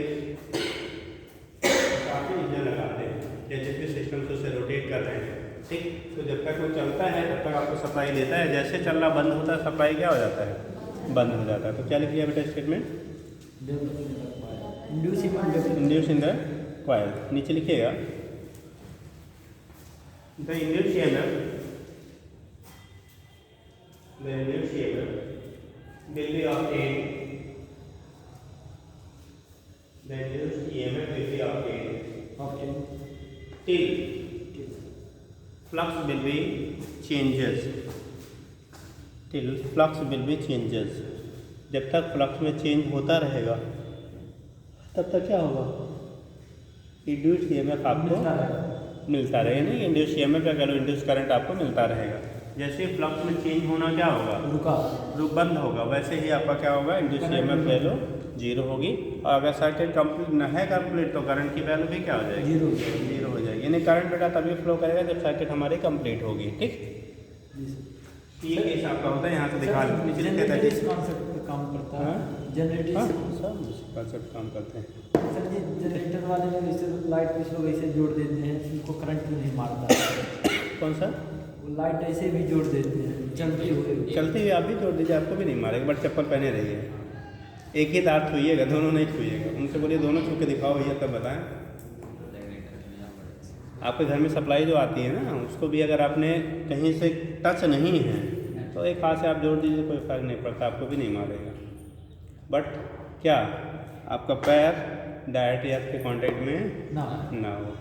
काफ़ी इंजन लगाते हैं, जैसे कि सिस्टम से उसे रोटेट कर रहे हैं। ठीक, तो जब तक वो चलता है तब तक आपको सप्लाई देता है। जैसे चलना बंद होता है सप्लाई क्या हो जाता है, बंद हो जाता है। तो क्या लिख दिया बेटा statement, induce in the coil. नीचे लिखिएगा the induce EMF will be obtained, the induced EMF will be obtained till flux will be changes, till flux will be changes। जब तक फ्लक्स में चेंज होता रहेगा तब तक क्या होगा, इंड्यूस्ड ईएमएफ आपको मिलता रहेगा। नहीं, इंड्यूस्ड ईएमएफ या कह लो इंड्यूस्ड करंट आपको मिलता रहेगा। जैसे फ्लक्स में चेंज होना क्या होगा, रुक बंद होगा, वैसे ही आपका क्या होगा, इंड्यूस्ड ईएमएफ वैल्यू जीरो होगी। और अगर सर्किट कंप्लीट न है कंप्लीट तो करंट की वैल्यू भी क्या हो जाएगी, जीरो हो जाएगी। यानी करंट बेटा तभी फ्लो करेगा जब सर्किट हमारी कंप्लीट होगी। ठीक, ये केस आपका होता है। यहाँ से दिखा काम करता है, जनरेटर सब कॉन्सेप्ट काम करते हैं। सर जी जनरेटर वाले में जैसे लाइट कुछ लोग ऐसे जोड़ देते हैं, उनको करंट भी नहीं मारता। कौन सा, वो लाइट ऐसे भी जोड़ देते हैं, चलते हुए आप भी जोड़ दीजिए, आपको भी नहीं मारेगा। बट चप्पल पहने रहिए, एक ही तार छुइएगा, दोनों नहीं छुइएगा। उनसे बोलिए दोनों छू के दिखाओ भैया, तब बताएं। आपके घर में सप्लाई जो आती है ना, उसको भी अगर आपने कहीं से टच नहीं है तो एक हाथ से आप जोड़ दीजिए, कोई फर्क नहीं पड़ता, आपको भी नहीं मारेगा। बट क्या आपका पैर डायरेक्ट या आपके कॉन्टेक्ट में ना हो,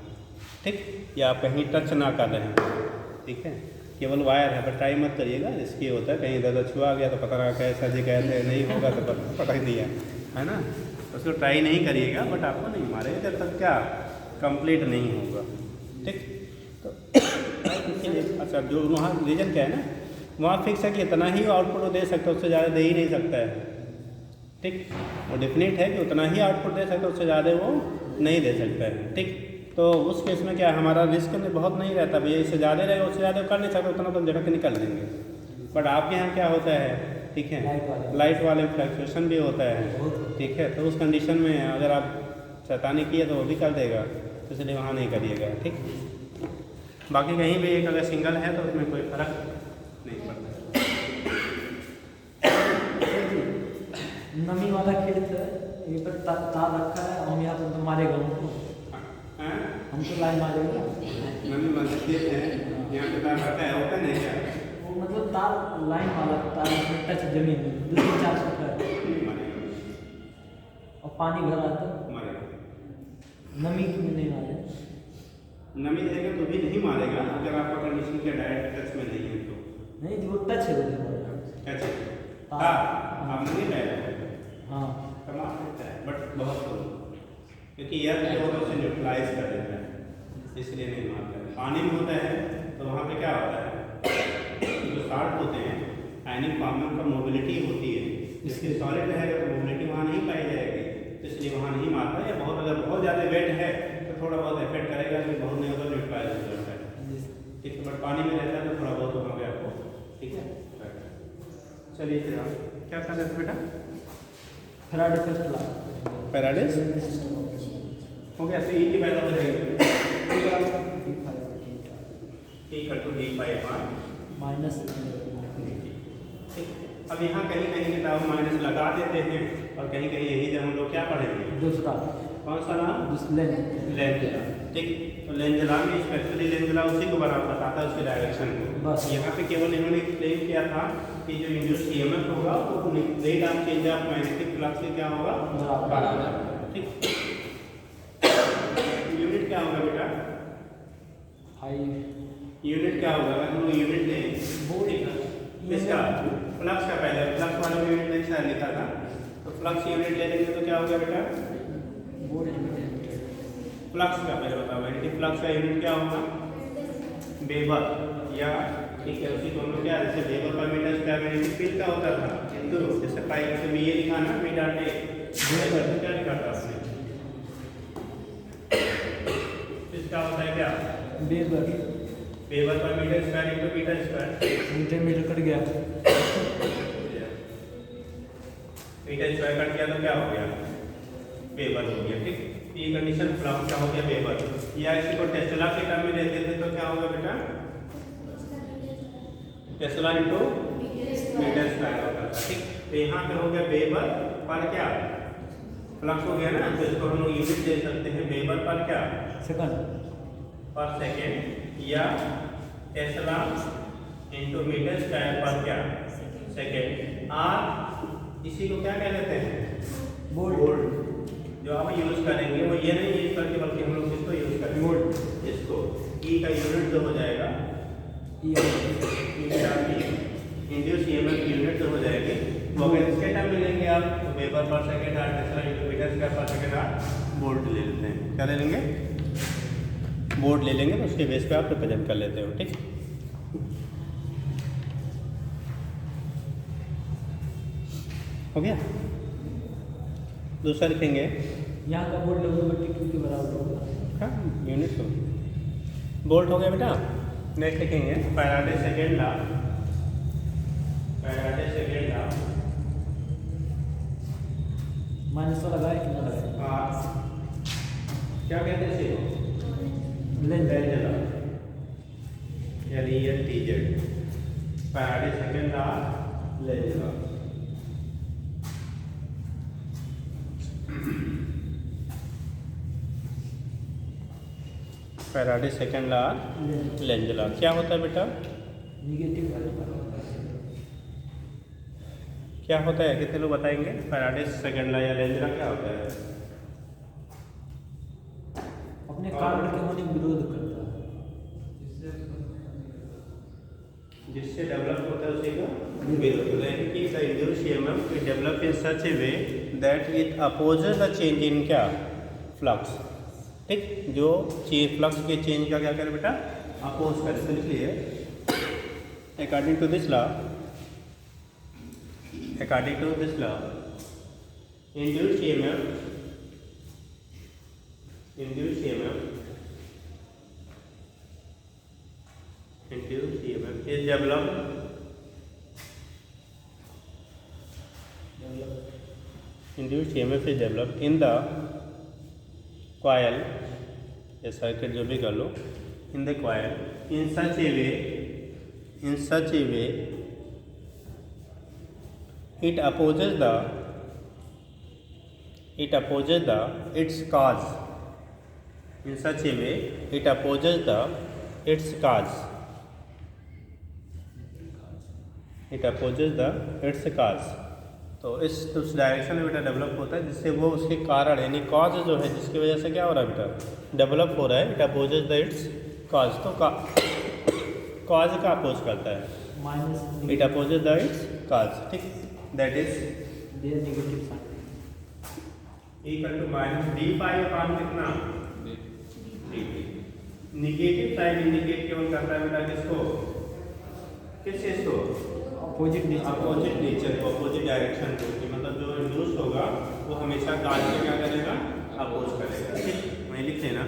ठीक, या आप कहीं टच ना कर रहे हैं, ठीक है। केवल वायर है, पर ट्राई मत करिएगा, रिस्की होता है। कहीं इधर छुआ गया तो पता लगा कैसा जी कहते नहीं होगा तो पटक दिया, है ना। उसको ट्राई नहीं करिएगा, बट आपको नहीं मारेगा जब तक क्या कंप्लीट नहीं होगा। ठीक, तो अच्छा, जो वहाँ रीजन क्या है ना, वहाँ फिक्स है कि इतना ही आउटपुट वो दे सकता है, उससे ज़्यादा दे ही नहीं सकता है। ठीक, वो डेफिनेट है कि उतना ही आउटपुट दे सकता है, उससे ज़्यादा वो नहीं दे सकता है। ठीक, तो उस केस में क्या हमारा रिस्क में बहुत नहीं रहता, भैया इससे ज़्यादा रहेगा, उससे ज़्यादा कर नहीं सकता, उतना तो झटक निकल देंगे। बट आपके यहाँ क्या होता है, ठीक है, लाइट वाले फ्लक्चुएशन भी होता है, ठीक है। तो उस कंडीशन में अगर आप शैतानी किए तो वो भी कर देगा, तो इसलिए वहाँ नहीं करिएगा। ठीक, बाकी कहीं भी एक अगर सिंगल है तो उसमें कोई फर्क नहीं पड़ता। नमी वाला खेत है, ये पर तार रखा है, हम यहाँ पर तो मारेगा हमको, हमको लाइन मारेगा। नमी वाला खेत है, यहाँ पे तार रखा है, ओपन है क्या, वो मतलब तार लाइन वाला तार में टच जमीन में 2-4 फुट है, और पानी भरा तो नमी में नहीं मारे, नमी रहेगा तो भी नहीं मारेगा। अगर आपका कंडीशन के डायरेक्ट टच में नहीं है तो नहीं, वो टच है उधर, कैसे आप नहीं डायरेक्ट, हाँ कमाल सकता है, बट बहुत कम, क्योंकि यह जो होता है उसे न्यूट्रलाइज कर देता है, इसलिए नहीं मारता है। पानी में होता है तो वहाँ पे क्या होता है, जो साल्ट होते हैं आयनिक फॉर्म में उनका मोबिलिटी होती है, इसके सॉलिड रहेगा तो मोबिलिटी वहाँ नहीं पाई जाएगी, तो इसलिए वहाँ नहीं मारता। या बहुत अगर बहुत ज़्यादा वेट है तो थोड़ा बहुत इफेक्ट करेगा, लेकिन बहुत नहीं होगा, न्यूट्रलाइज हो जाता है। ठीक है, बट पानी में रहता है तो थोड़ा बहुत वहाँ पे आपको, ठीक है। चलिए फिर आप क्या कर रहे थे बेटा, फैराडे फर्स्ट लॉ, फैराडे हो गया। तो ई की वैल्यू हो जाएगी E=d∅r माइनस। ठीक, अब यहाँ कहीं कहीं किताब माइनस लगा देते हैं, और कहीं कहीं यही जब हम लोग क्या पढ़ेंगे, दूसरा कौन सा नाम, लेंजला। ठीक, तो लेंजला में स्पेशली लेंजला उसी को बताता है, उसके डायरेक्शन को। बस यहाँ पे केवल इन्होंने एक्सप्लेन किया था कि जो इंड्यूस्ड ईएमएफ होगा वो rate of change of magnetic flux से क्या होगा, बराबर। ठीक, यूनिट क्या होगा बेटा, यूनिट क्या होगा, अगर हम लोग यूनिट लें इसका फ्लक्स का, पहले फ्लक्स वाले में यूनिट नहीं शायद लिखा था, तो फ्लक्स यूनिट ले लेंगे तो क्या होगा बेटा, फ्लक्स का पहले बताओ, फ्लक्स का यूनिट क्या होगा, वेबर या ठीक है उसी को हम लोग क्या जैसे weber per metre square magnetic field का होता था किंतु जैसे पाई से भी ये लिखा ना मी डाटे वेबर तो क्या लिखा था आपने इसका होता है क्या weber weber per metre square into metre square metre cut गया मीटर स्क्वायर कट गया तो क्या हो गया वेबर हो गया ठीक ये कंडीशन फ्लक्स क्या हो गया वेबर या इसी को टेस्ला के टर्म में देते थे तो क्या होगा बेटा टेस्ला इनटू मीटर स्क्वायर होता था ठीक तो यहाँ पे हो गया वेबर पर क्या फ्लक्स हो गया ना तो इसको हम लोग यूनिट दे सकते हैं वेबर पर क्या सेकंड पर सेकेंड या टेस्ला इनटू मीटर स्क्वायर पर क्या सेकेंड आर इसी को क्या कह देते हैं वोल्ट जो आप यूज करेंगे वो ये नहीं यूज करके बल्कि हम लोग इसको यूज करेंगे वोल्ट इसको ई का यूनिट जो हो जाएगा इंड्यूस ईएमएफ की यूनिट जो हो जाएगी वो अगर इसके टर्म में लेंगे आप तो weber per second or tesla into metre square per second or volt ले लेते हैं क्या ले लेंगे वोल्ट ले लेंगे तो उसके बेस पे आप रिप्रेजेंट कर लेते हो ठीक हो गया दूसरा लिखेंगे यहाँ का वोल्ट लगभग टी के बराबर होगा हाँ यूनिट हो वोल्ट हो गया बेटा नेक्स्ट लिखेंगे फैराडे सेकेंड लॉ माइनस वाला लगाए कि ना लगाए क्या कहते हैं इसे length LENTZ Faraday second law Lenz law Faraday second law Lenz law क्या होता है बेटा निगेटिव क्या होता है कितने लोग बताएंगे फैराडे सेकेंड लॉ या लेंज लॉ क्या होता है अपने कार्बन के होने में विरोध करता है जिससे डेवलप होता है उसी का विरोध कि the induced EMF will develop in such A way that it opposes the change in क्या फ्लक्स ठीक जो फ्लक्स के चेंज का क्या करे बेटा अपोज करे तो इसलिए according to this law induced EMF is developed induced EMF is developed in the coil या सर्किट जो भी कर लो in the coil in such a way it opposes its cause in such a way it opposes its cause तो उस direction में बेटा develop होता है जिससे वो उसके कारण यानी कॉज जो है जिसकी वजह से क्या हो रहा है बेटा डेवलप हो रहा है it opposes the its cause तो कॉज का अपोज करता है minus it opposes the its cause ठीक that is negative sign equal to minus D phi upon कितना निगेटिव साइन इंडिकेट केवल करता है बेटा किसको किस चीज को अपोजिट नेचर को अपोजिट डायरेक्शन को कि मतलब जो इंड्यूस होगा वो हमेशा काज में क्या करेगा अपोज करेगा ठीक वहीं लिख लेना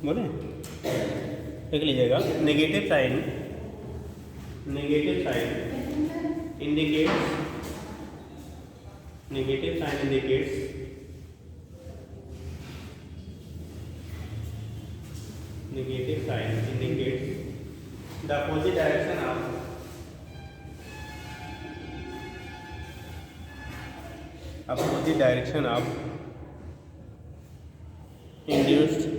बोले लिख लीजिएगा negative sign indicates the opposite direction of induced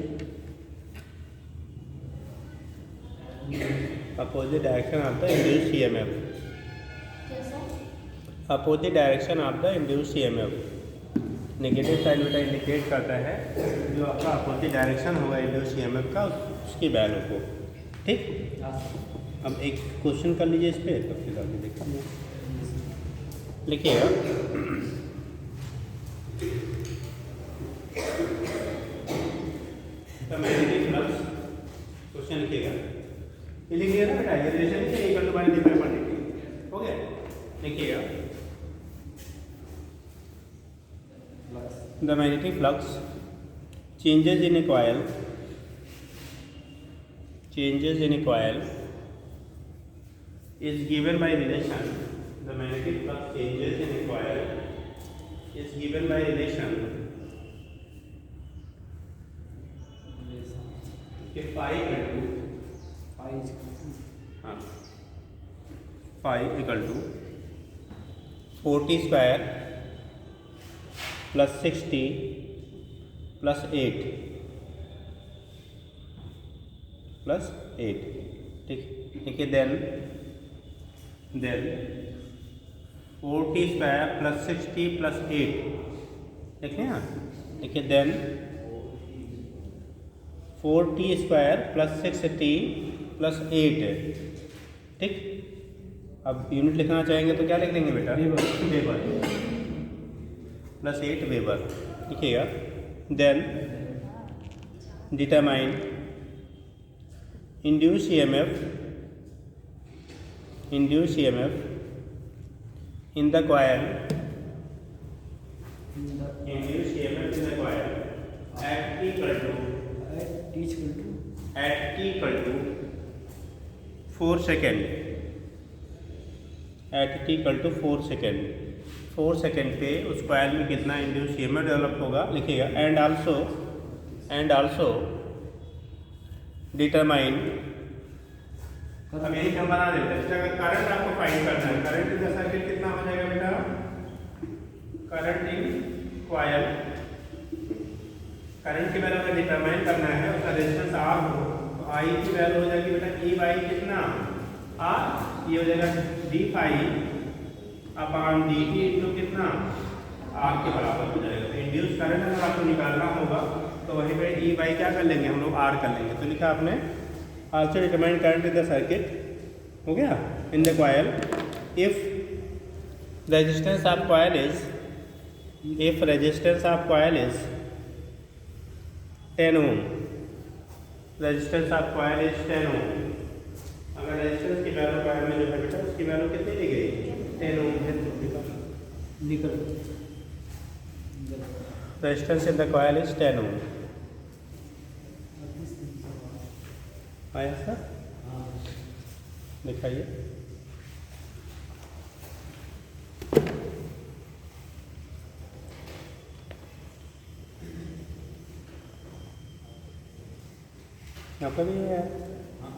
EMF opposite direction of the induced EMF negative sign बेटा इंडिकेट करता है जो आपका अपोजिट डायरेक्शन होगा इंड्यूस्ड EMF का उसकी वैल्यू को ठीक अब एक क्वेश्चन कर लीजिए इस पर तो फिर आगे देखेंगे लिखिएगा द मैग्नेटिक फ्लक्स, क्वेश्चन लिखिएगा, ये लिखिएगा ना बेटा, ये रिलेशन है equal to by dy by dt, हो गया, लिखिएगा। The magnetic flux changes in a coil is given by relation. The magnetic flux changes in a coil is given by relation कि phi equal to 40 square plus 60 plus 8 plus 8, ठीक है। then 40 square plus 60 plus 8, देखिए यहाँ, देखिए then 40 square plus 60 plus 8, ठीक। अब unit लिखना चाहेंगे तो क्या लिख लेंगे बेटा, वेबर प्लस 8 वेबर, लिखिएगा। then determine induced EMF in the coil, at t equal to 4 second, at t equal to 4 second, 4 second पे उस कॉइल में कितना इंड्यूस EMF डेवलप होगा, लिखिएगा। एंड आल्सो डिटरमाइन, अब यही हम बना देते हैं, इसका करंट आपको फाइंड करना है। करंट इन द सर्किट कितना हो जाएगा बेटा, करंट इन कॉइल, करंट की वैल्यू हमें डिटरमाइन करना है, उसका रेजिस्टेंस R हो, तो I की वैल्यू हो जाएगी बेटा E बाई कितना R, ये हो जाएगा d phi upon dt into कितना R के बराबर हो जाएगा। तो इंड्यूस करंट अगर आपको निकालना होगा तो वहीं पे E बाई क्या कर लेंगे हम लोग, R कर लेंगे। तो लिखा आपने also determine current in the circuit, हो गया, in the coil if resistance of coil is 10 ohm, resistance of coil is 10 ohm. अगर रेजिस्टेंस की वैल्यू कॉइल में जो है बेटा उसकी वैल्यू कितनी दी गई, 10 ओम है, निकल resistance in the coil is 10 ओम। आया सर, दिखाइए। यहाँ पर भी है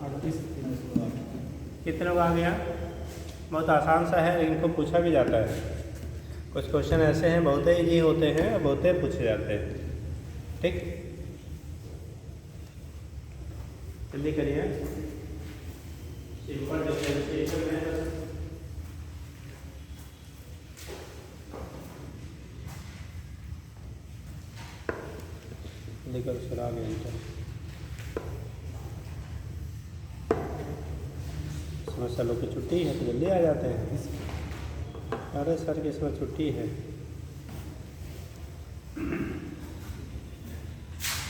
38 कितने लोग आ गया, बहुत आसान सा है, इनको पूछा भी जाता है। कुछ क्वेश्चन ऐसे हैं बहुत ही होते हैं और बहुत पूछे जाते हैं, ठीक। जल्दी करिए, सिंपल डिफरेंशिएशन है। लेकर सर आ गए, इसमें सर लोग की छुट्टी है तो जल्दी आ जाते हैं। अरे सर की इसमें छुट्टी है।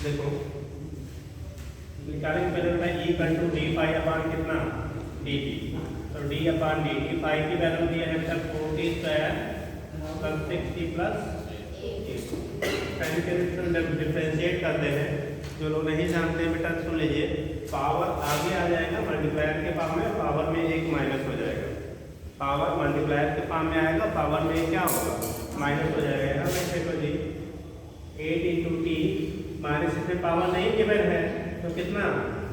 देखो निकालने के पहले E equal to D phi upon कितना dt, तो d अपॉन dt फाई की वैल्यू दी है बेटा 40 स्क्वायर प्लस 60 प्लस 8। डिफरेंशिएट करते हैं, जो लोग नहीं जानते हैं बेटा सुन लीजिए, पावर आगे आ जाएगा मल्टीप्लायर के फॉर्म में, पावर में एक माइनस हो जाएगा, पावर मल्टीप्लायर के फॉर्म में आएगा, पावर में क्या होगा, माइनस हो जाएगा। यहाँ पे देखो जी 8 इंटू टी माइनस, इसमें पावर नहीं गिवन है तो कितना,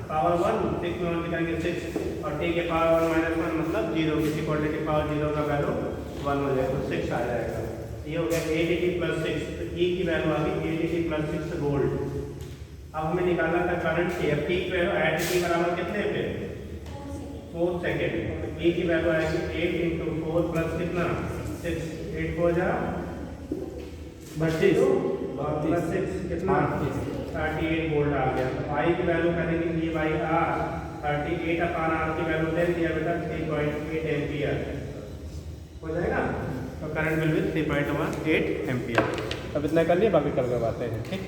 पावर 1, 6 में 1 करेंगे 6, और टी के पावर 1 माइनस 1 मतलब 0, किसी क्वांटिटी पावर 0 का वैल्यू 1 हो जाएगा, तो 6 आ जाएगा। ये हो गया 8 प्लस 6, तो ई की वैल्यू आ गई 8 प्लस 6 वोल्ट। अब हमें निकालना था करंट की, अब टी पे एट टी बराबर कितने पे 4 सेकेंड, ई की वैल्यू आएगी 8 इंटू 4 प्लस कितना 6, 8 को जा 32 प्लस 6 कितना 38 वोल्ट आ गया। तो आई की वैल्यू करेंगे ई बाई आर, 38 अपान आर की वैल्यू दे दिया बेटा 3.8 एम्पियर हो जाएगा। तो करंट विल बी 3.18 एम्पियर। अब इतना कर लिए, बाकी कल करवाते हैं, ठीक।